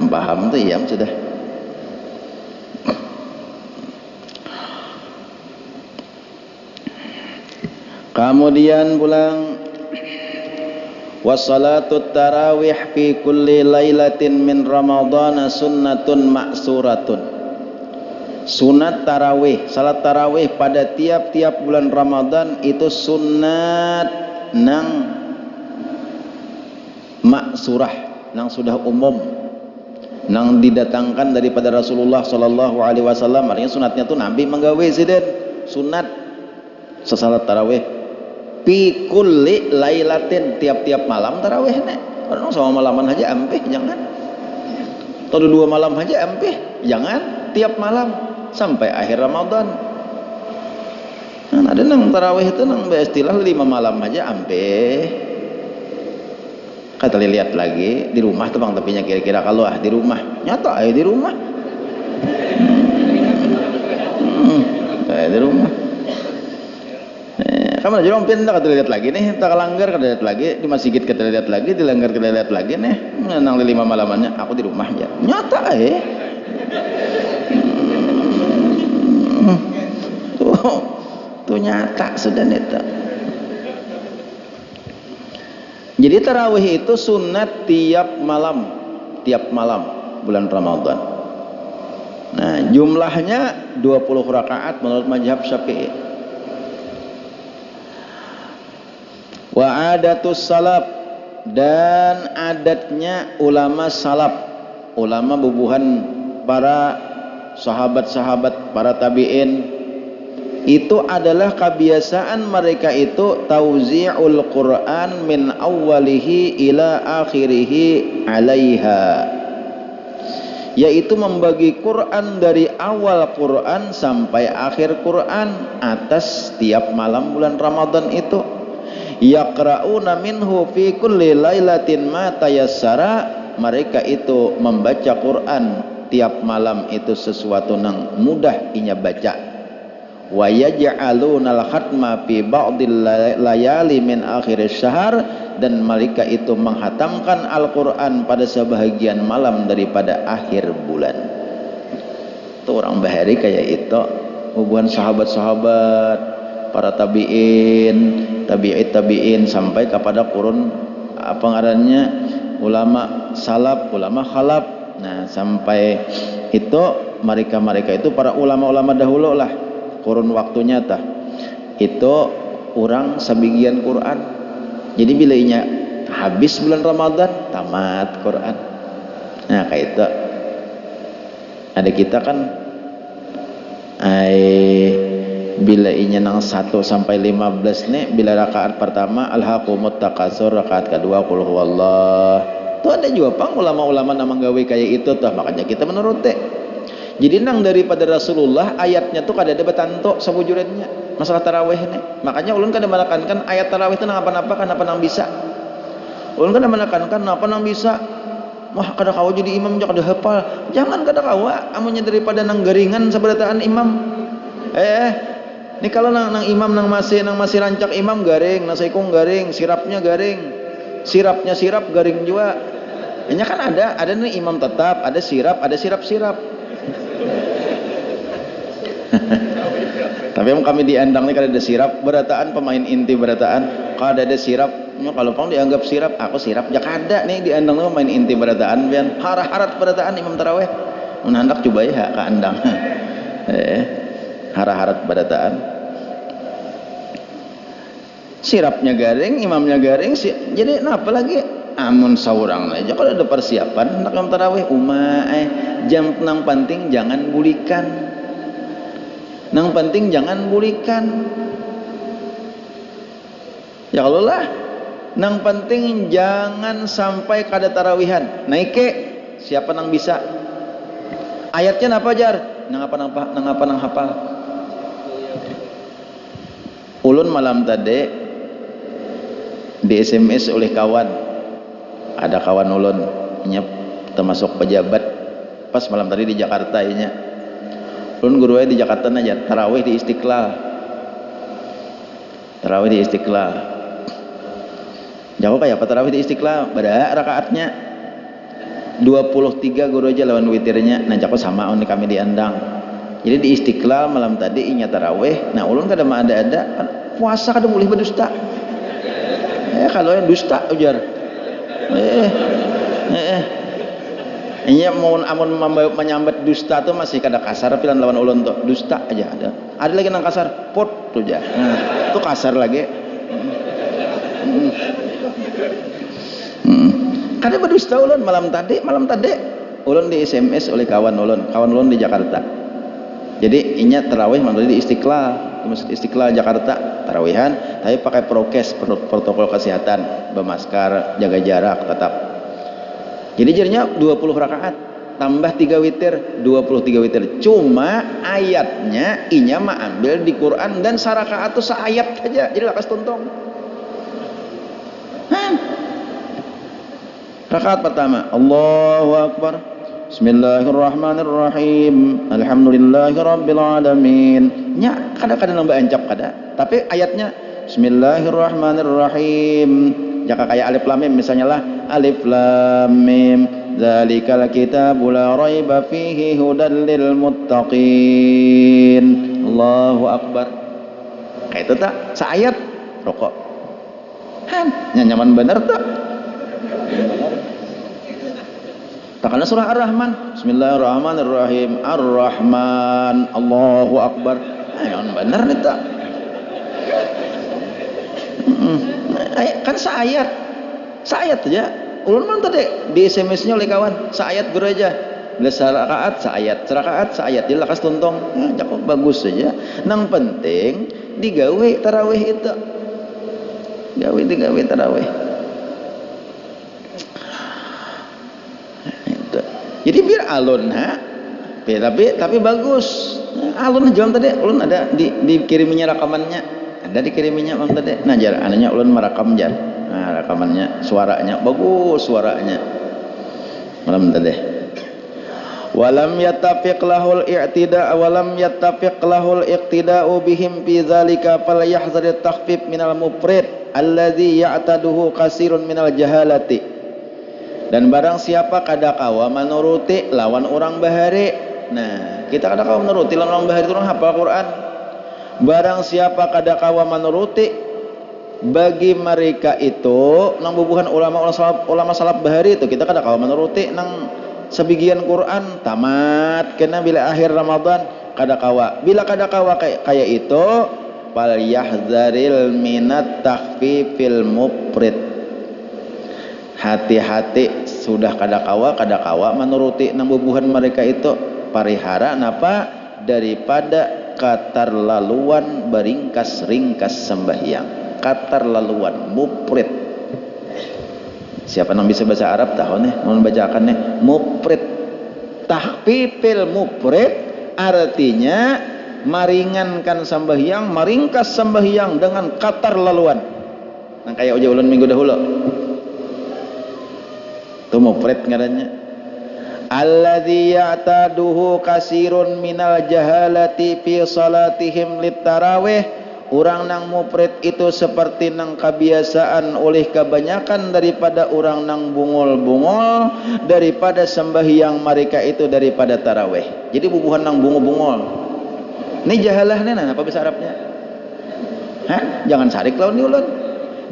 paham tuh ya sudah kemudian pulang wassalatu tarawih fi kulli lailatin min ramadhana sunnatun ma'suratun. Sunat tarawih, salat tarawih pada tiap-tiap bulan Ramadan itu sunat nang ma'surah, nang sudah umum, nang didatangkan daripada Rasulullah sallallahu alaihi wasallam. Artinya sunatnya tuh Nabi menggawe siden sunat salat tarawih fi kulli lailatin tiap-tiap malam tarawih nek orang sama malaman aja ampih jangan atau 2 malam aja ampih jangan tiap malam sampai akhir Ramadan. Nah ada nang tarawih itu nang istilah 5 malam aja ampih kata lihat lagi di rumah tuh bang tapinya kira-kira kalau di rumah nyata di rumah di rumah kamu aja rompin tak kita lihat lagi nih tak langgar kita lihat lagi di masjid kita lihat lagi di langgar kita lihat lagi nih nang 5 malamannya aku di rumah ya nyata tuh nyata sudah neta. Jadi tarawih itu sunat tiap malam bulan Ramadan. Nah jumlahnya 20 rakaat menurut mazhab Syafi'i. Wa adatus salaf dan adatnya ulama salaf, ulama bubuhan para sahabat-sahabat, para tabi'in itu adalah kebiasaan mereka itu tauzi'ul Quran min awwalihi ila akhirihi alaiha, yaitu membagi Quran dari awal Quran sampai akhir Quran atas tiap malam bulan Ramadan itu. Yaqra'una minhu fi kulli lailatin ma tayassara, mereka itu membaca Quran tiap malam itu sesuatu yang mudah inya baca. Wa yaj'aluna al-khatma fi ba'dil layali min akhir syahr, dan mereka itu menghatamkan Al-Quran pada sebahagian malam daripada akhir bulan. Itu orang bahari kayak itu hubungan sahabat-sahabat, para tabi'in sampai kepada kurun apa ngarannya ulama salaf, ulama khalaf. Nah sampai itu mereka itu para ulama-ulama dahulu lah kurun waktunya tah itu orang sabigian Quran. Jadi bila inya habis bulan Ramadan tamat Quran. Nah kayak itu ada kita kan bila inya nang 1 sampai 15 nih, bila rakaat pertama alhaqumut takasur, rakaat kedua qul huwallah. Tuh ada juga pang ulama-ulama namang gawe kayak itu tuh, makanya kita menuruti. Jadi nang daripada Rasulullah ayatnya tuh kada ada betanto sabujurannya masalah tarawih nih. Makanya ulun kada menekankan ayat tarawih itu nang apa-apa kan apa nang bisa. Ulun kada menekankan apa nang bisa. Wah kada kawa jadi imam kada hafal. Jangan kada kawa amunnya daripada nang garingan sabarataan imam. Ini kalau nang imam nang masih rancak imam garing, nang saikung garing, sirapnya garing. Sirapnya sirap garing juga. Ini kan ada nih imam tetap, ada sirap-sirap. Tapi yang kami diandang nih kada ada sirap, berataan pemain inti berataan, kada ada sirap. Kalau pang dianggap sirap, aku sirap ya kada nih diandang nih pemain inti berataan, bian harat berataan imam tarawih. Mun hendak coba ya ka andang. Harat berataan. Sirapnya garing, imamnya garing, jadi apa lagi? Amun saurang aja kalau ada persiapan hendak imam tarawih jam nang penting jangan bulikan. Nang penting jangan bulikan. Ya Allah lah. Nang penting jangan sampai kada tarawihan. Naike siapa nang bisa? Ayatnya apa jar? Nang apa nang hafal? Ulun malam tadi di SMS oleh kawan, ada kawan ulun termasuk pejabat pas malam tadi di Jakarta nya. Ulun guru di Jakarta aja tarawih di Istiqlal. Jago kayak apa tarawih di Istiqlal? Bada rakaatnya 23 guru aja lawan witirnya. Nah jago sama on kami diandang. Jadi di Istiqlal malam tadi inya tarawih. Nah ulun kada ada puasa kada boleh berdusta. Kalau yang dusta ujar. Inya mau amun menyambat dusta tuh masih kada kasar pilan lawan ulun tuh. Dusta aja ada. Ada lagi nang kasar, pot tuh aja. Nah, itu kasar lagi. Kada berdusta ulun malam tadi ulun di SMS oleh kawan ulun di Jakarta. Jadi inya tarawih malam tadi di Istiqlal, di Masjid Istiqlal Jakarta, tarawihan tapi pakai prokes, protokol kesehatan, bermasker, jaga jarak tetap. Jadi jadinya 20 rakaat tambah 3 witir, 23 witir. Cuma ayatnya inya mah ambil di Quran dan sarakaat itu seayat saja. Jadi lakas tuntong. Rakaat pertama, Allahu Akbar. Bismillahirrahmanirrahim. Alhamdulillahirabbil alamin. Nya kadang-kadang nambah ancap kada. Tapi ayatnya Bismillahirrahmanirrahim. Jaka kayak alif lam mim misalnya lah, alif lam mim dzalikal kitabu la raiba fihi hudal lil muttaqin. Allahu Akbar. Kayak itu tak seayat rokok. Nyaman bener tak? Takkanlah surah Ar-Rahman. Bismillahirrahmanirrahim. Ar-Rahman. Allahu Akbar. Nyaman bener nih tak? Kan seayat aja. Ulun man tadi di SMS-nya oleh kawan, seayat guru aja. Bila serakaat seayat. Dia lakas tuntong. Cakap bagus saja. Nang penting digawe tarawih itu. Digawe tarawih. Itu. Jadi biar alun tapi bagus. Alun jam tadi ulun ada dikiriminya rekamannya. Ada dikiriminya mam tadi. Nah jar anaknya ulun merekam jar. Nah rekamannya suaranya bagus suaranya. Malam tadi. Walam yattafiq lahul iqtida'u bihim fi dzalika falyahzar at-takhfif minal mufrid alladzi ya'taduhu kasirun minal jahalati. Dan barang siapa kada kawa menuruti lawan orang bahari. Nah, kita kada kawa menuruti lawan orang bahari itu orang hafal Quran. Barang siapa kada kawa menuruti bagi mereka itu nang bubuhan ulama salaf bahari itu kita kada kawa menuruti nang sebagian Quran tamat kena bila akhir Ramadan kada kawa. Bila kada kawa kayak itu fal yahzaril minat takhfifil mufrid. hati-hati sudah kadakawa menuruti nambubuhan mereka itu parihara napa daripada katarlaluan beringkas-ringkas sembahyang. Katarlaluan muprit. Siapa yang bisa bahasa Arab tahu nih mau bacakannya muprit. Tahfifil muprit artinya meringankan sembahyang, meringkas sembahyang dengan katarlaluan. Nah kayak uji ulun minggu dahulu itu mufrad ngarannya. Alladzi ya'taduhu kasirun minal jahalati fi salatihim litarawih. Orang nang mufrad itu seperti nang kebiasaan oleh kebanyakan daripada orang nang bungol-bungol daripada sembahyang mereka itu daripada tarawih. Jadi bubuhan nang bungol-bungol. Ini jahalahnya nah apa bahasa Arabnya? Hah? Jangan sarik lawan ulun.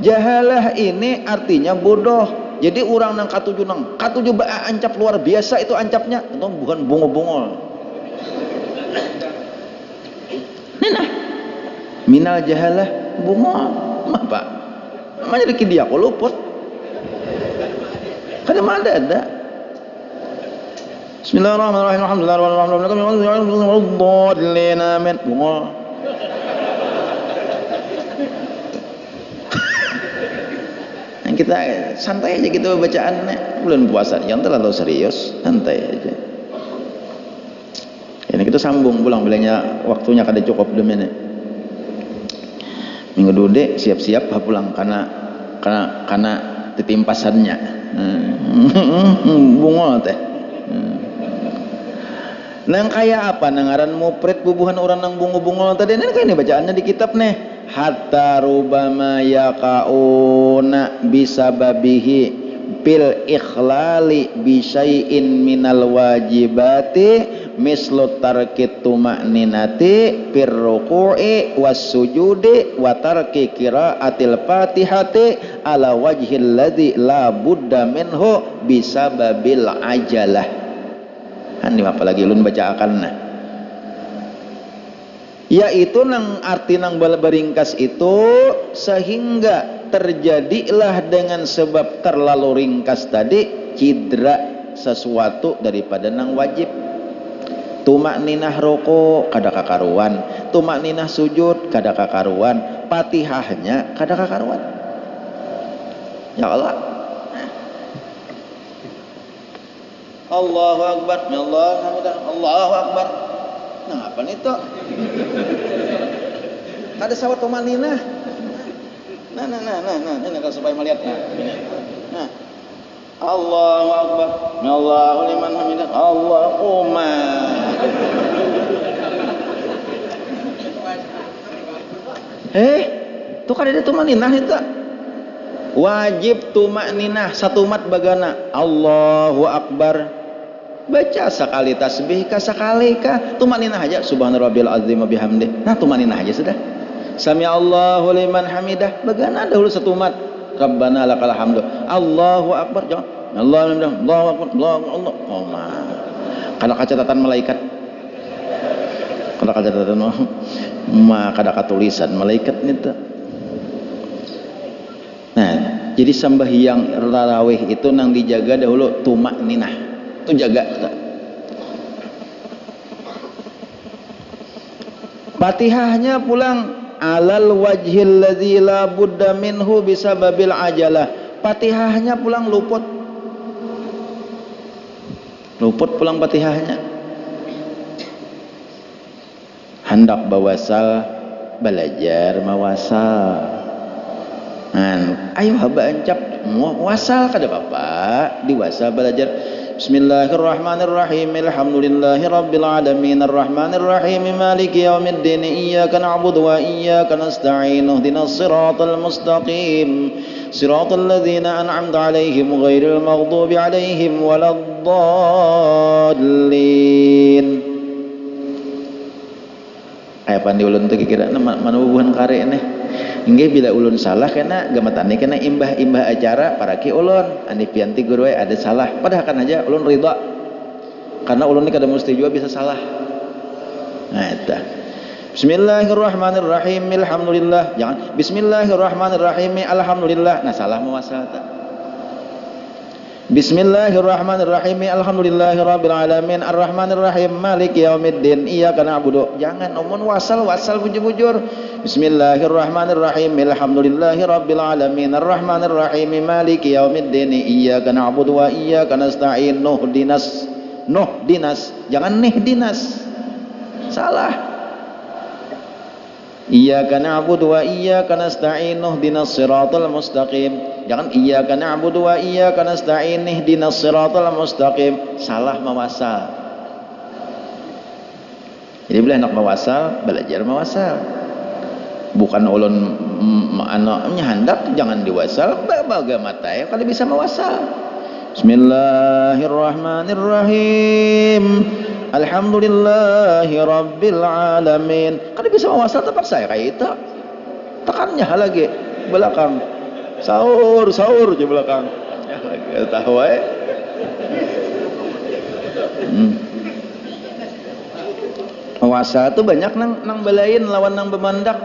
Jahalah ini artinya bodoh. Jadi orang nang katuju baa ancap luar biasa itu ancapnya, itu bukan bungol-bungol. Nah, minal jahalah bungol, apa? Namanya dikit dia kok luput. Kada ada. Bismillahirrahmanirrahim. Alhamdulillah. Bungol. Kita santai aja gitu bacaannya. Bulan puasa jangan terlalu serius, santai aja. Ini kita sambung pulang bilangnya waktunya kada cukup demi ini. Minggu dude siap-siap pulang karena titimpasannya. Bungol teh. Nang kaya apa nangaran muprit bubuhan orang nang bungo-bungol tadi ini kan ini bacaannya di kitab nih. Hatta rubama yaqauna bisababihi bil ikhlali bi syai'in minal wajibati mislu tarki tuma'ninati fir ruku'i was sujudi wa tarki qiraatil fatihati ala wajhil ladzi la budda minhu bisababil ajalah. Hani apalagi ulun baca akalna. Yaitu nang arti nang beringkas itu sehingga terjadilah dengan sebab terlalu ringkas tadi cedera sesuatu daripada nang wajib. Tumakninah roko kada kakaruan, tumakninah sujud kada kakaruan, Fatihahnya kada kakaruan. Ya Allah. Allahu Akbar, ya Allah, Allahu Akbar. Nah apa nih toh? Ada sawat tumaninah. Nah, ini kalau supaya melihatnya. Nah, Allahu Akbar, Allahu liman hamidah, Allahumma. Tuh kan ada tumaninah itu. Wajib tumaninah satu mat bagana. Allahu Akbar. Baca sekali tasbih ka sekali ka tumaninah aja subhanarabbil azim wa bihamdih. Nah tumaninah aja sudah. Sami Allahu liman hamidah bagana dahulu satu umat. Rabbana lakal hamdu. Allahu akbar jangan. Allahu akbar. Allah. Oh ma. Kada catatan malaikat. Kada catatan ma kada katulisan malaikat itu. Nah, jadi sembahyang tarawih itu nang dijaga dahulu tumakninah. Itu jaga. Fatihahnya pulang alal wajhil ladzi la budda minhu bisababil ajalah. Fatihahnya pulang luput pulang Fatihahnya. Hendak bawasal belajar mawasal. Ayo haba ancap wasal kada apa diwasal belajar. Bismillahirrahmanirrahim. Alhamdulillahi rabbil alamin arrahmanir rahim maliki yaumiddin iyyaka na'budu wa iyyaka nasta'in ihdinas siratal mustaqim siratal ladzina an'amta 'alaihim ghairil maghdubi 'alaihim waladdallin. Aya pandi ulun teh kira mana bubuhan kare nih. Hingga bila ulun salah kena gamatane kena imbah acara para ki ulun andi pianti guru ada salah padahal kan aja ulun ridha karena ulun ini kada mesti juga bisa salah. Nah itu Bismillahirrahmanirrahim alhamdulillah jangan Bismillahirrahmanirrahim alhamdulillah. Nah salah mawasal ta Bismillahirrahmanirrahim. Alhamdulillahirabbil alamin. Arrahmanirrahim. Maliki yaumiddin. Iyyaka na'budu. Jangan omong wasal bujur-bujur. Bismillahirrahmanirrahim. Alhamdulillahirabbil alamin. Arrahmanirrahim. Maliki yaumiddin. Iyyaka na'budu wa iyyaka nasta'in. Nuhdinas. Jangan nihdinas. Salah. Iyyaka na'budu wa iyyaka nasta'in ihdinas siratal mustaqim. Jangan iyyaka na'budu wa iyyaka nasta'in ihdinas siratal mustaqim. Salah mawasal. Jadi bila nak mawasal, belajar mawasal. Bukan ulun anaknya handap jangan diwasal, baga mata ya kalau bisa mawasal. Bismillahirrahmanirrahim. Alhamdulillahi rabbil alamin. Kan bisa mewasal tempat saya kayak itu. Tekannya lagi belakang. Sahur di belakang. Ya tahu ya. Mewasal itu banyak nang belain lawan nang bemandak.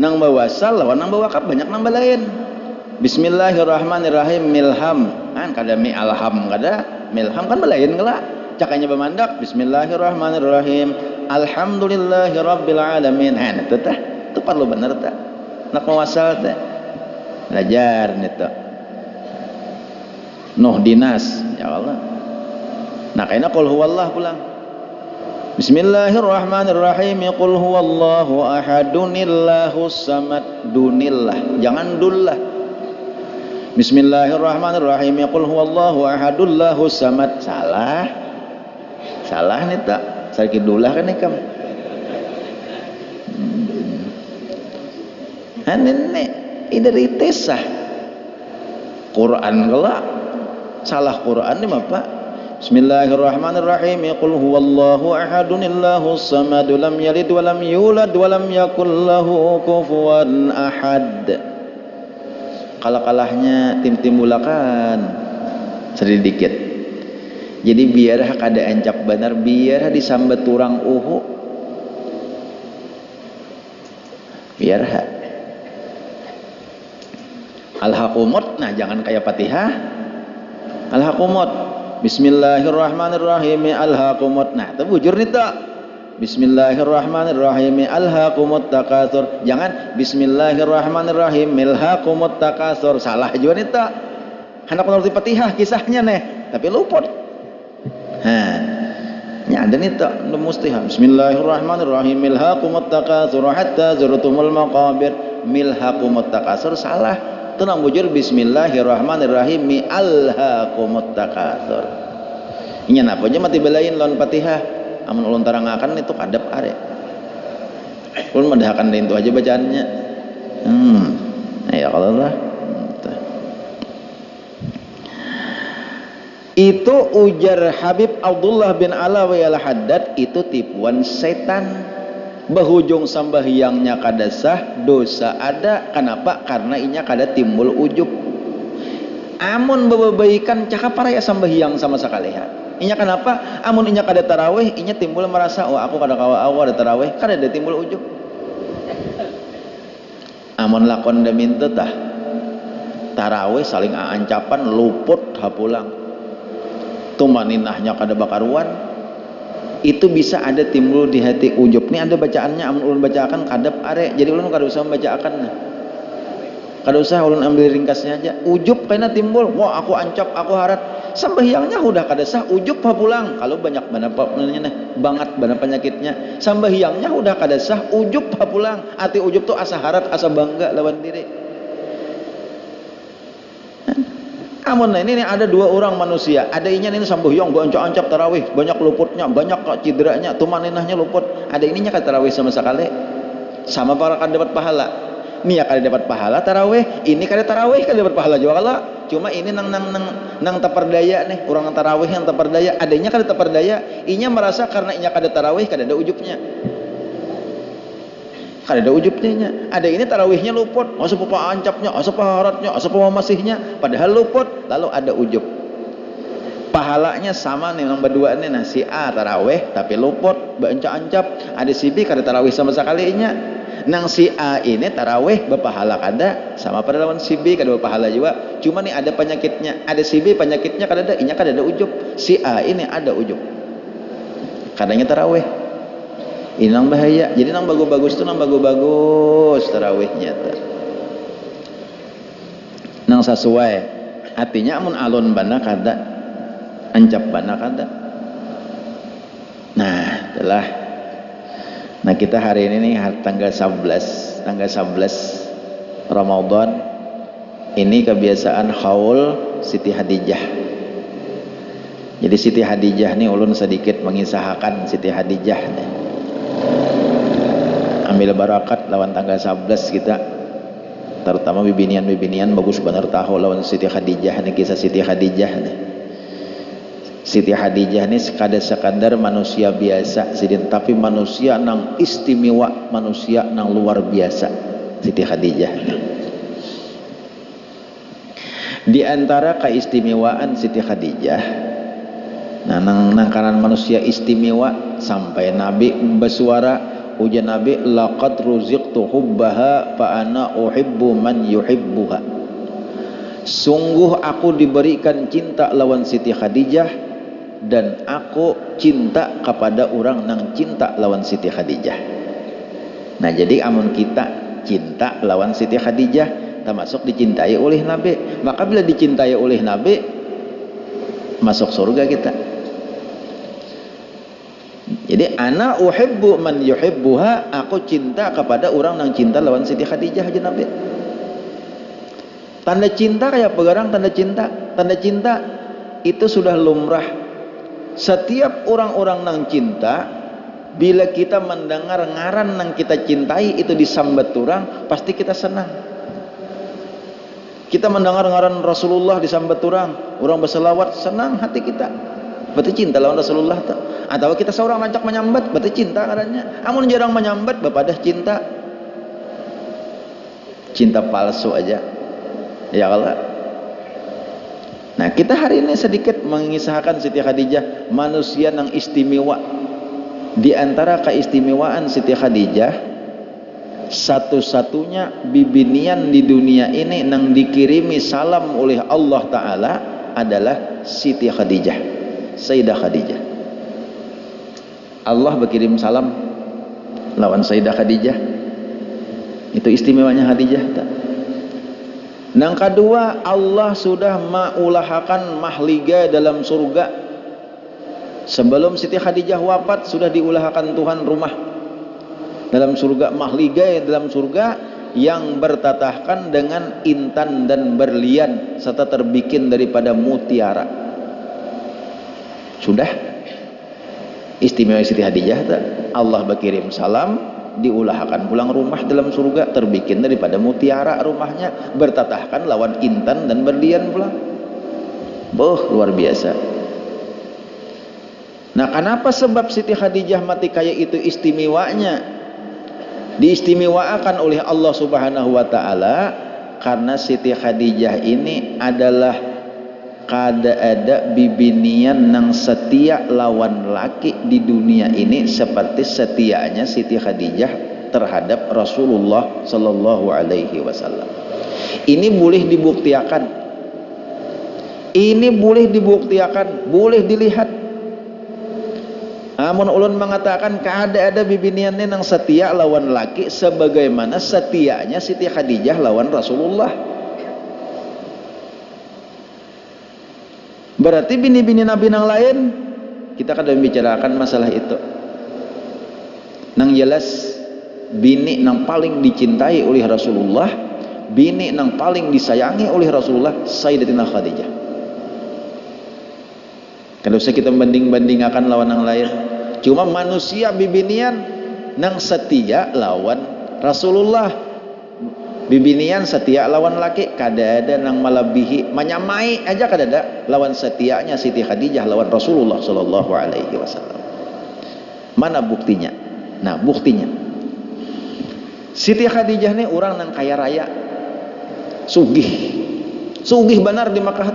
Nang bawasal lawan nang bawakap banyak nang belain. Bismillahirrahmanirrahim. Milham. Kan kada mi alham kada. Milham kan belain gelak. Cakanya bemandak Bismillahirrahmanirrahim. Alhamdulillahirabbil alamin. Itu tah. Itu perlu bener tah. Nak mawasal tah. Belajar nito. Nuhdinas ya Allah. Nah kayaknya qul huwallah pulang. Bismillahirrahmanirrahim. Qul huwallahu ahadunillahus samad. Dunillah. Jangan dullah. Bismillahirrahmanirrahim. Qul huwallahu ahadullahu samad. Salah nih tak sakit dulah kan ikam. Nenek ideritis sah Quran kelak salah Quran ni apa? Bismillahirrahmanirrahim. Qul huwallahu ahadunillahus samad lam yalid wa lam yulad wa lam yakul lahu kufuwan ahad. Kalah-kalahnya tim-tim bulakan sedikit. Jadi biar kada encap benar, biar disambat turang uhu. Biar Al-Hakumut, nah jangan kayak Fatihah. Al-Hakumut. Bismillahirrahmanirrahim. Al-Hakumut. Nah, itu bujur nih tak. Bismillahirrahmanirrahim. Alhaakumut takatsur. Jangan Bismillahirrahmanirrahim. Milhaakumut takatsur. Salah juga nih tak. Hendak menurut Fatihah kisahnya nih, tapi luput. Nya ada nih tak mustihah. Bismillahirrahmanirrahim. Milhaakumut takatsur hatta zurtumul maqabir. Milhaakumut takatsur salah. Itu nang bujur Bismillahirrahmanirrahim. Alhaakumut takatsur. Inya napa aja mati belain lawan Fatihah. Amun ulun tarangakan itu kadap are. Ulun mendahkan itu aja bacaannya. Ya kalau lah. Itu ujar Habib Abdullah bin Alawi al-Haddad, itu tipuan setan. Bahujung sambahyangnya kada sah, dosa ada. Kenapa? Karena inya kada timbul ujub. Amun bebaikan cakap para ya sambahyang sama sekali ha. Inya kenapa? Amun inya kada tarawih, inya timbul merasa, oh aku kada kawa aku ada tarawih, kada ada timbul ujub. Amun lakon da minta tah tarawih saling aancapan luput hapulang. Tumaninahnya kada bakaruan. Itu bisa ada timbul di hati ujub. Ini ada bacaannya, amun ulun bacakan kadap are. Jadi ulun kada usah membacakan nah. Kada usah ulun ambil ringkasnya aja. Ujub kena timbul, wah aku ancap, aku harat. Sambahyangnya udah kada sah, ujub pulang. Kalau banyak banget bana penyakitnya. Sambahyangnya udah kada sah, ujub pulang. Ati ujub tuh asa harat, asa bangga lawan diri. Amun ini ada dua orang manusia, ada inya ini sambahyang ancap tarawih, banyak luputnya, banyak cederanya, tumaninahnya luput. Ada ininya kada tarawih sama sekali. Sama para kada dapat pahala. Nia kada dapat pahala tarawih, ini kada tarawih kada dapat pahala juga lah. Cuma ini nang taperdaya nih, orang tarawih yang taperdaya, adanya kada taperdaya, inya merasa karena inya kada tarawih kada ada ujubnya. Kada ada ujubnya. Ada ini tarawihnya luput, asa pa ancapnya, asa pa haratnya, asa pa masihnya, padahal luput, lalu ada ujub. Pahalanya sama nih yang berdua nih, nah si A tarawih tapi luput, bancap-ancap, ada si B kada tarawih sama sekali inya. Nang si A ini tarawih berpahala kada sama pada lawan si B kada berpahala juga. Cuma nih ada penyakitnya, ada si B penyakitnya kada ada, inya kada ada ujub. Si A ini ada ujub. Kadangnya tarawih. Ini nang bahaya. Jadi nang bagus-bagus itu nang bagus-bagus tarawihnya tuh. Nang sesuai. Artinya amun alun bana kada, ancap bana kada. Nah, telah. Nah, kita hari ini nih tanggal 11 Ramadan. Ini kebiasaan haul Siti Hadijah. Jadi Siti Hadijah nih ulun sedikit mengisahkan Siti Hadijah nih. Ambil barakat lawan tanggal 11 kita, terutama bibinian-bibinian bagus benar tahu lawan Siti Hadijah nih, kisah Siti Hadijah nih. Siti Hadijah nih sekadar manusia biasa sidin, tapi manusia nang istimewa, manusia nang luar biasa Siti Hadijah nih. Di antara keistimewaan Siti Hadijah, nah nang kanan manusia istimewa sampai Nabi bersuara, ujar Nabi, laqad ruziqtu hubbaha fa ana uhibbu man yuhibbuha. Sungguh aku diberikan cinta lawan Siti Hadijah dan aku cinta kepada orang nang cinta lawan Siti Hadijah. Nah, jadi amun kita cinta lawan Siti Hadijah termasuk dicintai oleh Nabi, maka bila dicintai oleh Nabi masuk surga kita. Jadi ana uhibbu man yuhibbuha, aku cinta kepada orang yang cinta lawan Siti Hadijah aja Nabi. Tanda cinta kayak pegarang tanda cinta. Tanda cinta itu sudah lumrah. Setiap orang-orang nang cinta, bila kita mendengar ngaran nang kita cintai itu disambat orang, pasti kita senang. Kita mendengar ngaran Rasulullah disambat orang berselawat, senang hati kita. Berarti cinta lawan Rasulullah tuh. Atau kita seorang rancak menyambat, berarti cinta ngarannya. Amun jarang menyambat, bapak dah cinta. Cinta palsu aja. Ya Allah. Nah, kita hari ini sedikit mengisahkan Siti Hadijah, manusia yang istimewa. Di antara keistimewaan Siti Hadijah, satu-satunya bibinian di dunia ini yang dikirimi salam oleh Allah Ta'ala adalah Siti Hadijah, Sayyidah Khadijah. Allah berkirim salam lawan Sayyidah Khadijah. Itu istimewanya Khadijah tak? Yang kedua, Allah sudah mengulahakan mahliga dalam surga. Sebelum Siti Hadijah wafat sudah diulahakan Tuhan rumah dalam surga, mahliga dalam surga yang bertatahkan dengan intan dan berlian serta terbikin daripada mutiara. Sudah istimewa Siti Hadijah tak? Allah berkirim salam, diulahkan pulang rumah dalam surga, terbikin daripada mutiara rumahnya, bertatahkan lawan intan dan berlian pula. Luar biasa. Nah, kenapa sebab Siti Hadijah mati kaya itu istimewanya? Diistimewakan oleh Allah Subhanahu wa Ta'ala karena Siti Hadijah ini adalah kada ada bibinian nang setia lawan laki di dunia ini seperti setianya Siti Hadijah terhadap Rasulullah Sallallahu Alaihi Wasallam. Ini boleh dibuktikan. Ini boleh dibuktikan, boleh dilihat. Amun ulun mengatakan kada ada bibiniannya nang setia lawan laki sebagaimana setianya Siti Hadijah lawan Rasulullah. Berarti bini-bini Nabi nang lain kita kadang bicarakan masalah itu. Nang jelas bini nang paling dicintai oleh Rasulullah, bini nang paling disayangi oleh Rasulullah, Sayyidatina Khadijah. Kalau usah kita banding-bandingkan lawan nang lain. Cuma manusia bibinian nang setia lawan Rasulullah. Bibinian setia lawan laki, kada ada nang melebihi, menyamai aja kada ada lawan setianya Siti Hadijah lawan Rasulullah Sallallahu Alaihi Wasallam. Mana buktinya? Nah, buktinya Siti Hadijah ini orang nang kaya raya, sugih benar di Makkah.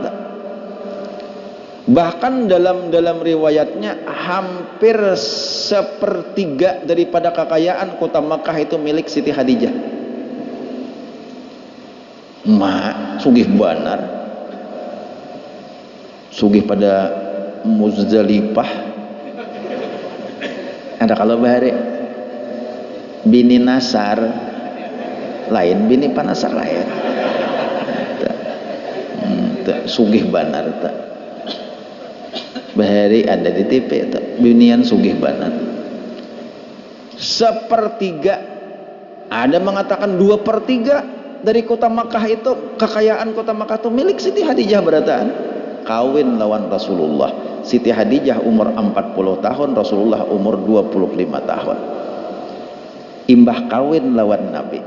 Bahkan dalam riwayatnya hampir sepertiga daripada kekayaan kota Makkah itu milik Siti Khadijah. Sugih banar, sugih pada Muzdalifah. Ada kalau bahari bini Nasar lain, bini Panasar lain. Sugih banar tak. Bahari ada di TV tak. Binian sugih banar. Sepertiga, ada mengatakan 2/3 dari kota Makkah itu, kekayaan kota Makkah itu milik Siti Khadijah berataan. Kawin lawan Rasulullah. Siti Khadijah umur 40 tahun, Rasulullah umur 25 tahun. Imbah kawin lawan Nabi.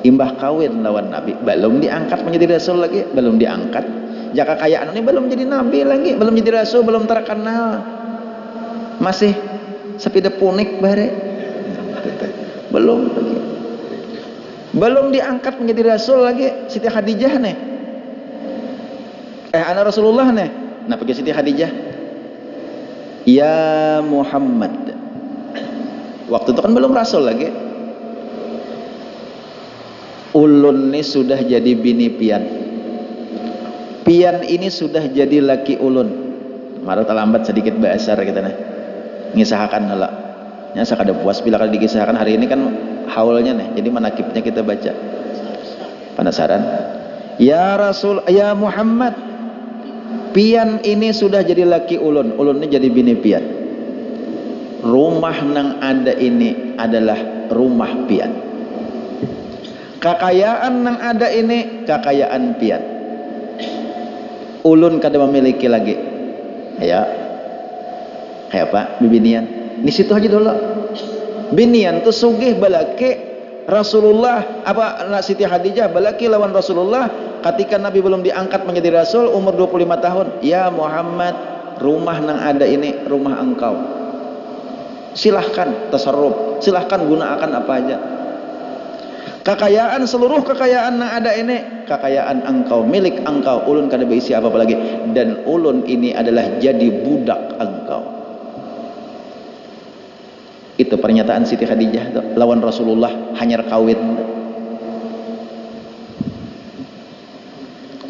Imbah kawin lawan Nabi, belum diangkat menjadi Rasul lagi, belum diangkat. Jaka kekayaan ini belum jadi Nabi lagi, belum jadi Rasul, belum terkenal. Masih sepeda punik bare. Belum lagi. Belum diangkat menjadi Rasul lagi Siti Khadijah nih. Anak Rasulullah nih. Nah, pergi Siti Khadijah. Ya Muhammad. Waktu itu kan belum Rasul lagi. Ulun nih sudah jadi bini pian. Pian ini sudah jadi laki ulun. Marah terlambat sedikit bahasa kita nih. Ngisahkan lah. Nya sakada puas bila kali dikisahkan hari ini kan haulnya nih. Jadi manakibnya kita baca. Penasaran? Ya Rasul, ya Muhammad. Pian ini sudah jadi laki ulun. Ulun ini jadi bini pian. Rumah nang ada ini adalah rumah pian. Kekayaan nang ada ini kekayaan pian. Ulun kada memiliki lagi. Ya. Kayak apa? Bibinian. Di situ aja dulu. Binian tuh sugih balaki Rasulullah apa Siti Khadijah balaki lawan Rasulullah ketika Nabi belum diangkat menjadi Rasul umur 25 tahun. Ya Muhammad, rumah nang ada ini rumah engkau. Silahkan tasarruf, silahkan gunakan apa aja. Kekayaan, seluruh kekayaan yang ada ini kekayaan engkau, milik engkau. Ulun kada berisi apa-apa lagi. Dan ulun ini adalah jadi budak engkau. Itu pernyataan Siti Khadijah lawan Rasulullah hanya kawin.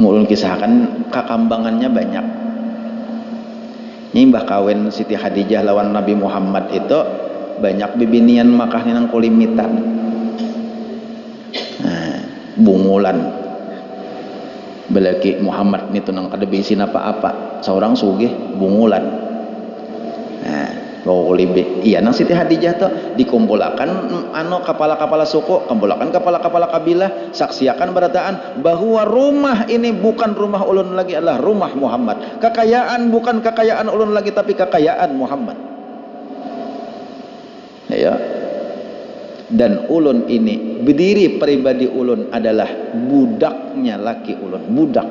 Ulun kisahkan kekambangannya banyak. Nyimbah kawin Siti Khadijah lawan Nabi Muhammad itu banyak bibinian Makkah nang kulimitan. Bungulan belaki Muhammad itu nang kada bisin apa-apa seorang sugih bungulan. Iya nang Siti Khadijah tuh dikumpulakan kepala-kepala suku, kumpulakan kepala-kepala kabilah, saksiakan berataan bahwa rumah ini bukan rumah ulun lagi, adalah rumah Muhammad. Kekayaan bukan kekayaan ulun lagi, tapi kekayaan Muhammad. Ya. Dan ulun ini berdiri pribadi ulun adalah budaknya laki ulun, budak.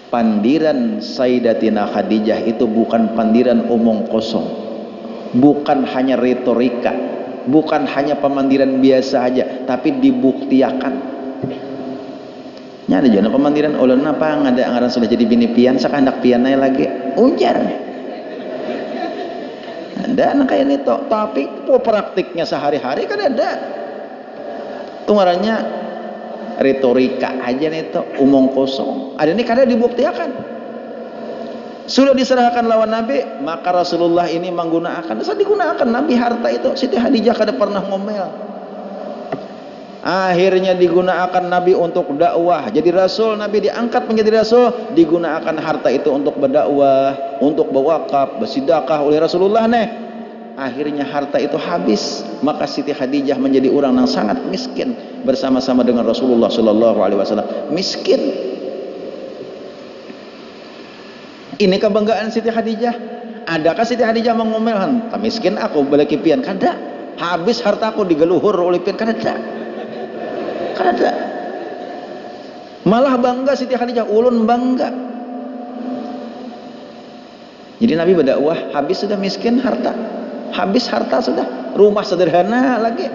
Pandiran Sayyidatina Khadijah itu bukan pandiran omong kosong, bukan hanya retorika, bukan hanya pemandiran biasa aja, tapi dibuktiakan. Nya ada juga pemandiran ulun apa ngada ngaran sudah jadi bini pian sakandak pianai lagi ujar. Ada anak kayak itu, tapi praktiknya sehari-hari kan ada. Tungarannya retorika aja nih itu, omong kosong. Ada ini kadang dibuktikan. Sudah diserahkan lawan Nabi, maka Rasulullah ini menggunakan. Saat digunakan Nabi harta itu, Siti Khadijah kada pernah ngomel. Akhirnya digunakan Nabi untuk dakwah. Jadi Rasul, Nabi diangkat menjadi Rasul, digunakan harta itu untuk berdakwah, untuk berwakaf, bersedekah oleh Rasulullah nih. Akhirnya harta itu habis, maka Siti Khadijah menjadi orang yang sangat miskin bersama-sama dengan Rasulullah Shallallahu Alaihi Wasallam. Miskin. Ini kebanggaan Siti Khadijah. Adakah Siti Khadijah mengomel, "Tak miskin aku balaki pian?" Kada. Habis hartaku digeluhur oleh pian, kada. Kada. Malah bangga Siti Khadijah, ulun bangga. Jadi Nabi berdakwah, habis sudah miskin harta. Habis harta sudah, rumah sederhana lagi.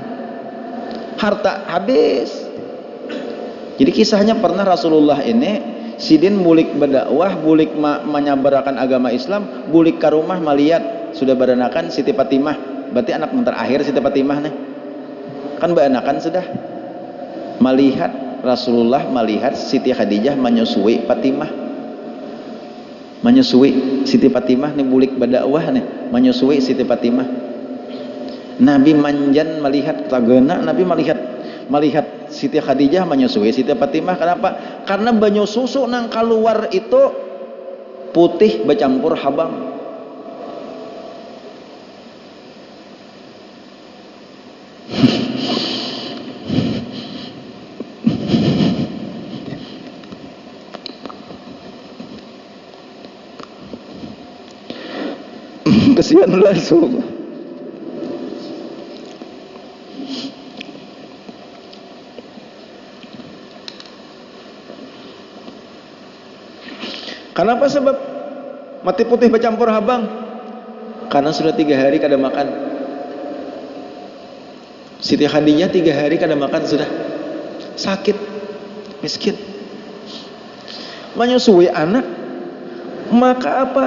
Harta habis. Jadi kisahnya pernah Rasulullah ini sidin bulik berdakwah, bulik menyebarkan agama Islam, bulik ke rumah melihat sudah beranakan Siti Fatimah, berarti anak terakhir Siti Fatimah nih kan beranakan sudah, melihat Rasulullah melihat Siti Khadijah menyusui Fatimah, menyusui Siti Fatimah nih bulik berdakwah nih menyusui Siti Fatimah. Nabi manjan melihat tagana, Nabi melihat Siti Khadijah menyusui Siti Fatimah. Kenapa? Karena banyu susu nang keluar itu putih bercampur habang. Kesian langsung. Kenapa sebab mati putih bercampur habang? Karena sudah 3 hari kada makan. Siti Khadijah 3 hari kada makan sudah, sakit, miskin, menyusui anak. Maka apa?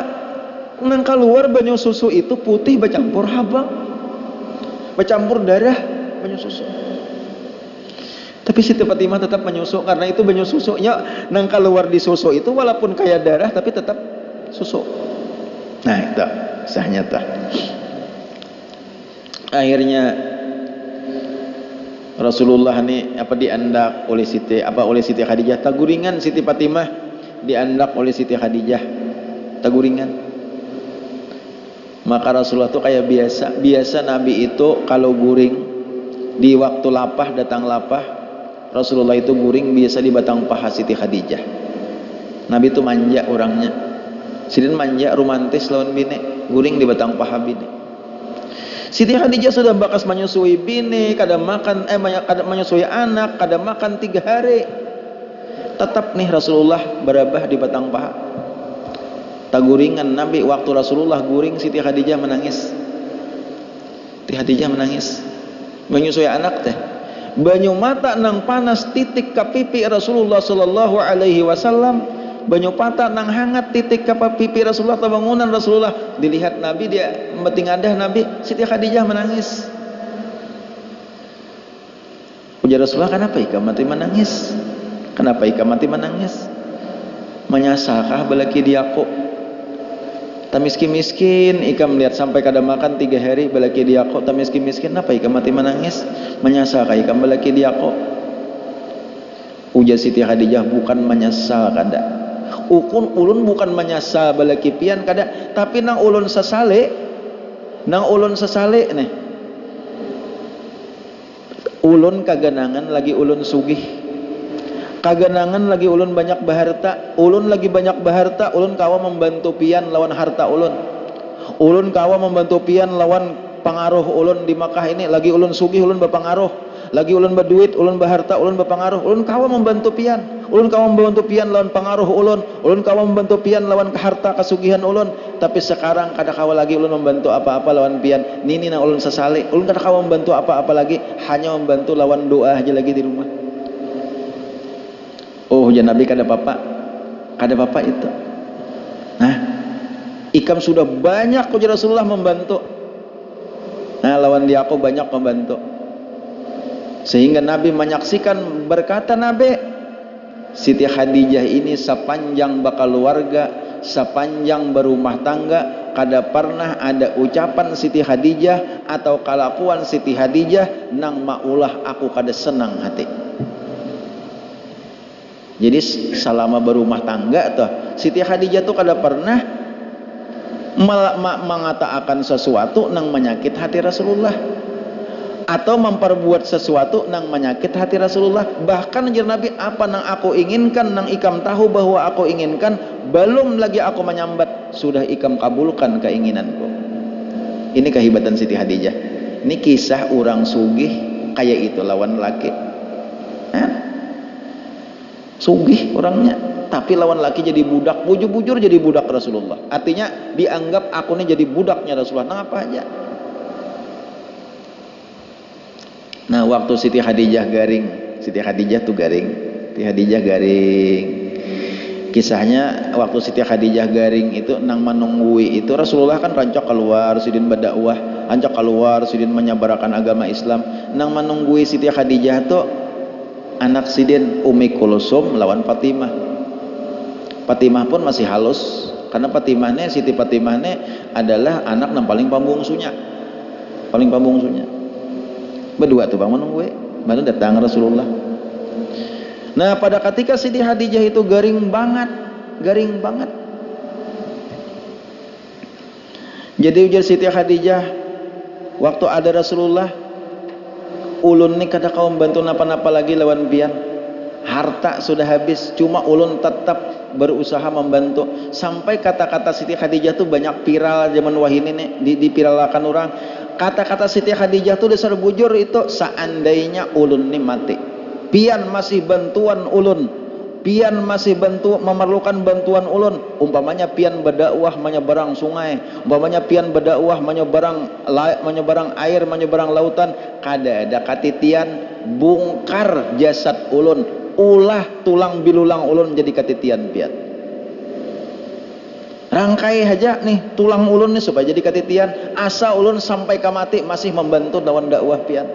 Nang keluar banyu susu itu putih bercampur habang, bercampur darah banyu susu. Tapi Siti Fatimah tetap menyusu karena itu banyu susunya nang keluar di susu itu walaupun kayak darah tapi tetap susu. Nah itu sahnya tah. Akhirnya Rasulullah ini diandak oleh Siti Khadijah, taguringan Siti Fatimah diandak oleh Siti Khadijah, taguringan. Maka Rasulullah itu kayak biasa Nabi itu kalau guring di waktu lapah, datang lapah, Rasulullah itu guring biasa di batang paha Siti Khadijah. Nabi itu manja orangnya, sidin manja romantis lawan bini, guring di batang paha bini. Siti Khadijah sudah bakas menyusui bini, kada makan, kada menyusui anak, kada makan 3 hari. Tetap nih Rasulullah berabah di batang paha. Taguringan Nabi waktu Rasulullah guring, Siti Khadijah menangis. Siti Khadijah menangis. Menyusui anak teh. Banyu mata nang panas titik ke pipi Rasulullah sallallahu alaihi wasallam, banyu mata nang hangat titik ke pipi Rasulullah, tabangunan Rasulullah dilihat Nabi, dia metingadah Nabi, Siti Khadijah menangis. Ujar Rasulullah, kenapa ikam mati menangis? Kenapa ikam mati menangis? Menyasakah balaki diaku? Tak miskin-miskin ikam lihat sampai kada makan 3 hari balaki diaku, tak miskin-miskin apa ikam mati menangis? Menyasakah ikam balaki diaku? Ujar Siti Khadijah, bukan menyesal kada. Ulun bukan menyesal balaki pian kada, tapi nang ulun sesale nih. Ulun kaganangan lagi ulun sugih. Kaganangan lagi ulun banyak baharta, ulun lagi banyak baharta, ulun kawa membantu pian lawan harta ulun. Ulun kawa membantu pian lawan pengaruh ulun di Makkah ini, lagi ulun sugih, ulun berpengaruh, lagi ulun berduit, ulun berharta, ulun berpengaruh, ulun kawa membantu pian, ulun kawa membantu pian lawan pengaruh ulun kawa membantu pian lawan harta kasugihan ulun. Tapi sekarang kada kawa lagi ulun membantu apa-apa lawan pian. Nini na ulun sesali, ulun kada kawa membantu apa-apa lagi, hanya membantu lawan doa aja lagi di rumah. Oh, hujan Nabi kada apa itu. Nah, ikam sudah banyak ujar Rasulullah membantu. Nah, lawan dia aku banyak membantu. Sehingga Nabi menyaksikan, berkata Nabi, Siti Khadijah ini sepanjang keluarga, sepanjang berumah tangga, kada pernah ada ucapan Siti Khadijah atau kelakuan Siti Khadijah nang maulah aku kada senang hati. Jadi selama berumah tangga tuh Siti Khadijah tuh kada pernah mengatakan sesuatu nang menyakit hati Rasulullah atau memperbuat sesuatu nang menyakit hati Rasulullah. Bahkan anjir Nabi, apa nang aku inginkan, nang ikam tahu bahwa aku inginkan, belum lagi aku menyambat, sudah ikam kabulkan keinginanku. Ini kehebatan Siti Khadijah. Ini kisah orang sugih kayak itu lawan laki. Sugih orangnya, tapi lawan laki jadi budak, bujur-bujur jadi budak Rasulullah. Artinya dianggap aku ini jadi budaknya Rasulullah. Nah apa aja. Nah waktu Siti Khadijah garing, Siti Khadijah tuh garing, Siti Khadijah garing. Kisahnya waktu Siti Khadijah garing itu nang menunggui itu Rasulullah kan rancok keluar sidin berdakwah, rancok keluar sidin menyebarkan agama Islam. Nang menunggui Siti Khadijah tuh anak sidin Umi Kulsum lawan Fatimah. Fatimah pun masih halus karena Fatimahnya Siti Fatimahnya adalah anak yang paling pambungsunya. Paling pambungsunya. Berdua tuh bang menunggui, baru datang Rasulullah. Nah pada ketika Siti Khadijah itu garing banget. Jadi ujar Siti Khadijah, waktu ada Rasulullah, ulun nih kada kau bantu napa-napa lagi lawan pian. Harta sudah habis, cuma ulun tetap berusaha membantu. Sampai kata-kata Siti Khadijah tuh banyak viral zaman wahini nih, dipiralkan orang. Kata-kata Siti Khadijah tuh dasar bujur itu, seandainya ulun nih mati, pian masih bantuan ulun, pian masih memerlukan bantuan ulun, umpamanya pian berdakwah menyeberang sungai, umpamanya pian berdakwah menyeberang air, menyeberang lautan, kada ada katitian bungkar jasad ulun, ulah tulang bilulang ulun jadi katitian pian, rangkai aja nih tulang ulun nih supaya jadi katitian, asa ulun sampai ke mati masih membantu lawan dakwah pian.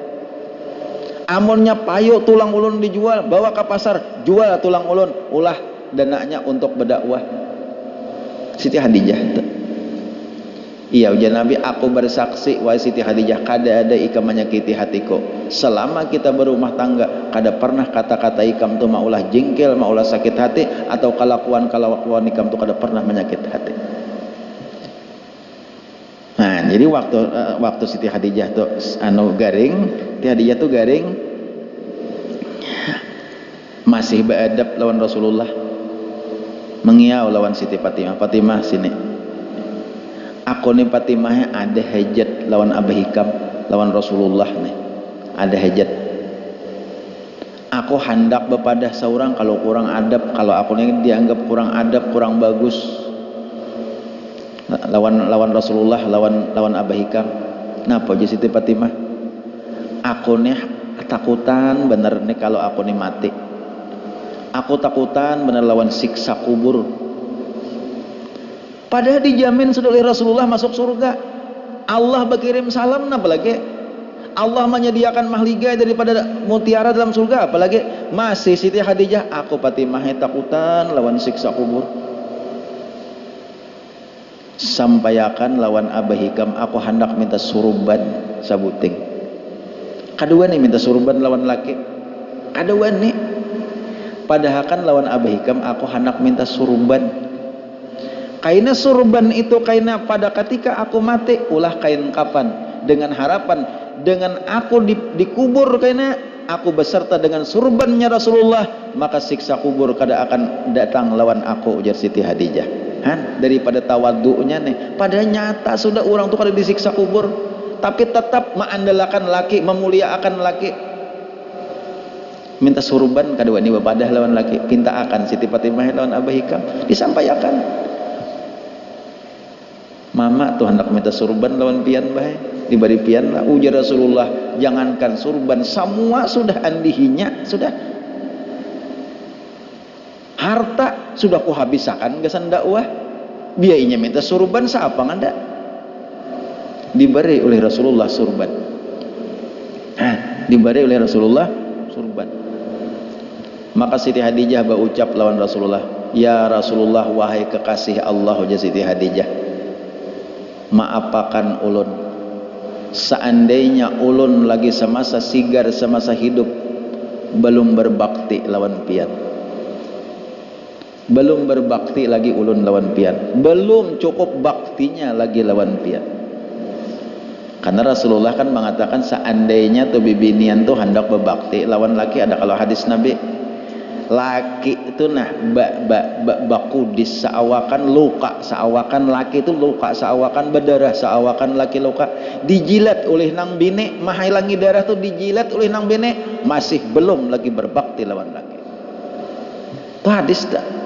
Amunnya payu tulang ulun dijual, bawa ke pasar, jual tulang ulun, ulah dananya untuk berdakwah. Siti Khadijah itu. Iya ujian Nabi, aku bersaksi wahai Siti Khadijah, kada ada ikam menyakiti hatiku. Selama kita berumah tangga, kada pernah kata-kata ikam tu maulah jengkel, maulah sakit hati, atau kelakuan ikam tu kada pernah menyakit hati. Nah, jadi waktu Siti Khadijah tuh garing, Siti Khadijah tuh garing masih beradab lawan Rasulullah, mengiau lawan Siti Fatimah. Fatimah sini, aku nih Fatimahnya ada hajat lawan Abah Hikam, lawan Rasulullah nih ada hajat. Aku hendak bepadah seorang kalau kurang adab, kalau aku nih dianggap kurang adab, kurang bagus lawan Rasulullah, lawan Abah Hikam. Napa aja Siti Fatimah, aku nih takutan bener nih kalau aku nih mati, aku takutan bener lawan siksa kubur. Padahal dijamin sudah oleh Rasulullah masuk surga, Allah berkirim salam, apalagi Allah menyediakan mahligai daripada mutiara dalam surga, apalagi masih Siti Khadijah, aku Fatimah takutan lawan siksa kubur. Sampaikan lawan Abah Hikam, aku hendak minta surban sabuting. Kedua nih minta surban lawan laki, kedua nih padahal kan lawan Abah Hikam aku hendak minta surban. Kaina surban itu kaina pada ketika aku mati, ulah kain kapan, dengan harapan dengan aku dikubur kaina aku beserta dengan surbannya Rasulullah, maka siksa kubur kada akan datang lawan aku, ujar Siti Khadijah. Daripada tawadunya nih, padahal nyata sudah orang tuh kada disiksa kubur, tapi tetap mengandalkan laki, memuliakan laki. Minta surban kedua ini bepadah lawan laki, pinta akan Siti Fatimah lawan Abah Hikam, disampaikan. Mama tuh hendak minta surban lawan pian bae, diberi pian lah, ujar Rasulullah, jangankan surban, semua sudah andihinya, sudah harta sudah ku habisakan gasan dakwah, biayanya minta surban siapa nganda, diberi oleh Rasulullah surban. Diberi oleh Rasulullah surban. Maka Siti Khadijah berucap lawan Rasulullah, ya Rasulullah, wahai kekasih Allah, ujar Siti Khadijah, maapakan ulun, seandainya ulun lagi semasa sigar, semasa hidup belum berbakti lawan pian, belum berbakti lagi ulun lawan pian, belum cukup baktinya lagi lawan pian. Karena Rasulullah kan mengatakan seandainya tuh bibinian tuh hendak berbakti lawan laki, ada kalau hadis Nabi, laki itu nah bakudis seawakan luka seawakan, laki itu luka seawakan, berdarah seawakan, laki luka dijilat oleh nang bine, mahailangi darah tuh dijilat oleh nang bine, masih belum lagi berbakti lawan laki. Itu hadis dah.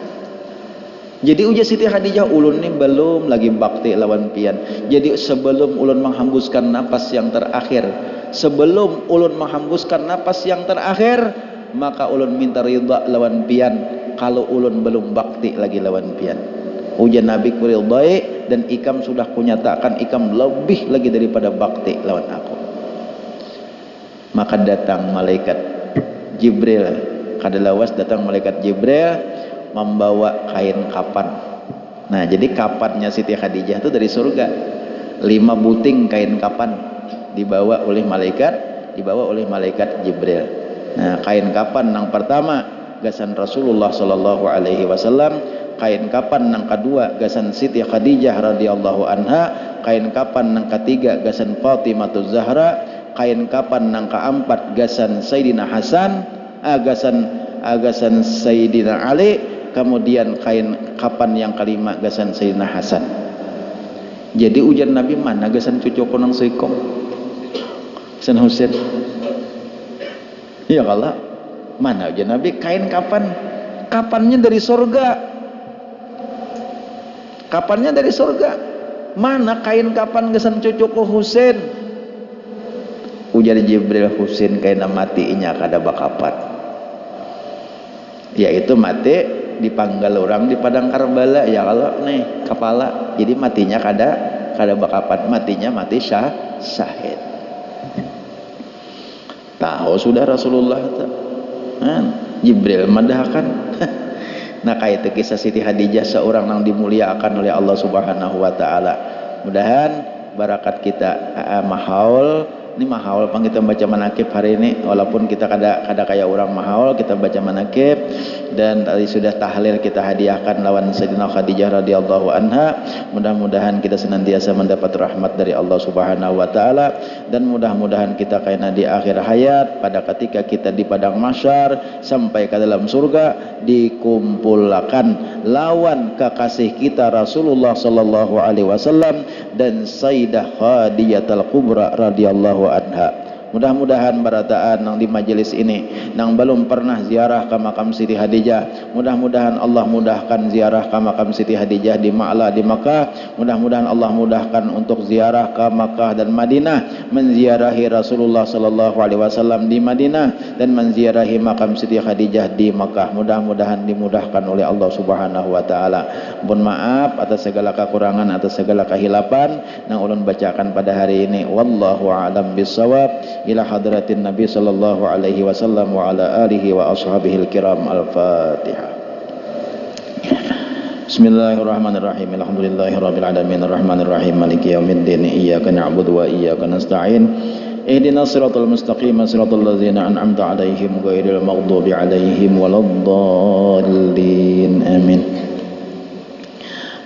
Jadi ujar Siti Khadijah, ulun ini belum lagi bakti lawan pian. Jadi sebelum ulun menghembuskan napas yang terakhir, sebelum ulun menghembuskan napas yang terakhir, maka ulun minta ridha lawan pian. kalau ulun belum bakti lagi lawan pian. Ujar Nabi kuridai dan ikam sudah kunyatakan ikam lebih lagi daripada bakti lawan aku. Maka datang malaikat Jibril, kadalawas datang malaikat Jibril membawa kain kapan. Nah, jadi kapannya Siti Khadijah itu dari surga. 5 buting kain kapan dibawa oleh malaikat Jibril. Nah, kain kapan yang pertama gasan Rasulullah sallallahu alaihi wasallam, kain kapan yang kedua gasan Siti Khadijah radhiyallahu anha, kain kapan yang ketiga gasan Fatimah Zahra, kain kapan yang keempat gasan Sayyidina Hasan, gasan Sayyidina Ali, kemudian kain kapan yang kelima gasan Sayyidina Hasan. Jadi ujar Nabi mana gasan cucu konang Soikong Hasan Husain. Ya Allah, mana ujar Nabi kain kapan? Kapannya dari surga. Kapannya dari surga. Mana kain kapan gasan cucuku Husain? Ujar Jibril, Husain kain matinya kada bakapan. Yaitu mati dipanggal orang di padang Karbala. Ya Allah nih kepala. Jadi matinya kada bakapan, matinya mati syahid. Tahu sudah Rasulullah Jibril madahkan. Nah kayak itu kisah Siti Khadijah, seorang yang dimuliakan oleh Allah Subhanahu wa taala. Mudahan barakat kita mahaul. Ini mahaul pang kita baca manakib hari ini, walaupun kita kada kayak orang mahaul, kita baca manakib. Dan tadi sudah tahlil kita hadiahkan lawan Sayyidina Khadijah radhiyallahu anha. Mudah-mudahan kita senantiasa mendapat rahmat dari Allah Subhanahu wa taala, dan mudah-mudahan kita kena di akhir hayat pada ketika kita di padang mahsyar sampai ke dalam surga dikumpulkan lawan kekasih kita Rasulullah sallallahu alaihi wasallam dan Sayyidah Khadijatul Kubra radhiyallahu anha. Mudah-mudahan barataan yang di majelis ini yang belum pernah ziarah ke makam Siti Khadijah, mudah-mudahan Allah mudahkan ziarah ke makam Siti Khadijah di Ma'la di Makkah. Mudah-mudahan Allah mudahkan untuk ziarah ke Makkah dan Madinah, menziarahi Rasulullah sallallahu alaihi wasallam di Madinah dan menziarahi makam Siti Khadijah di Makkah. Mudah-mudahan dimudahkan oleh Allah Subhanahu wa taala. Mohon maaf atas segala kekurangan, atas segala kehilapan yang ulun bacakan pada hari ini. Wallahu a'lam bissawab. Ila hadratin Nabi sallallahu alaihi wasallam wa ala alihi wa ashabihil kiram. Al-Fatihah. Bismillahirrahmanirrahim. Alhamdulillahirabbil alamin arrahmanir rahim maliki yaumiddin iyyaka na'budu wa iyyaka nasta'in. Ihdinas siratal mustaqim siratal ladzina an'amta 'alaihim ghairil maghdubi 'alaihim waladdallin. Amin.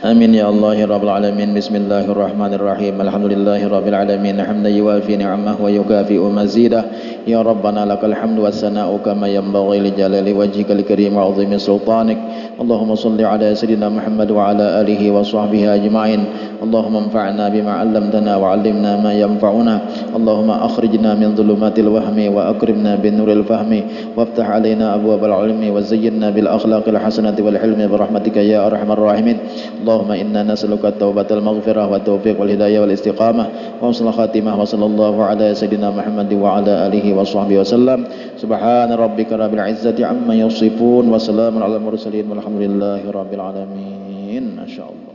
Amin ya Allah ya Rabbal Alamin. Bismillahirrahmanirrahim. Alhamdulillahi Rabbil Alamin. Hamdan yuwafi ni'amahu wa yukafi'u mazidah. Ya Rabbana lakal hamdu wassana'u kama yanbaghi li jalali wajhikal karim wa 'azimi sultanik. Allahumma salli ala sayyidina Muhammad wa ala alihi wa sahbihi ajma'in. Allahumma anfa'na bima 'allamtana wa 'allimna ma yanfa'una. Allahumma akhrijna min dhulumatil wahmi wa akrimna bin nuril fahmi waftah 'alaina abwabal 'ilmi wa zayyinna bil akhlaqil hasanati wal hilmi bi rahmatika ya arhamar rahimin. Allahumma inna nas'aluka taubatal maghfirah wa taufiq wal hidayah wal istiqamah wa husnul khatimah wa sallallahu ala sayyidina Muhammad wa ala alihi wa sahbihi wasallam. Subhana rabbika rabbil izzati amma yasifun wa salamun alal mursalin walhamdulillahi rabbil alamin. Masyaallah.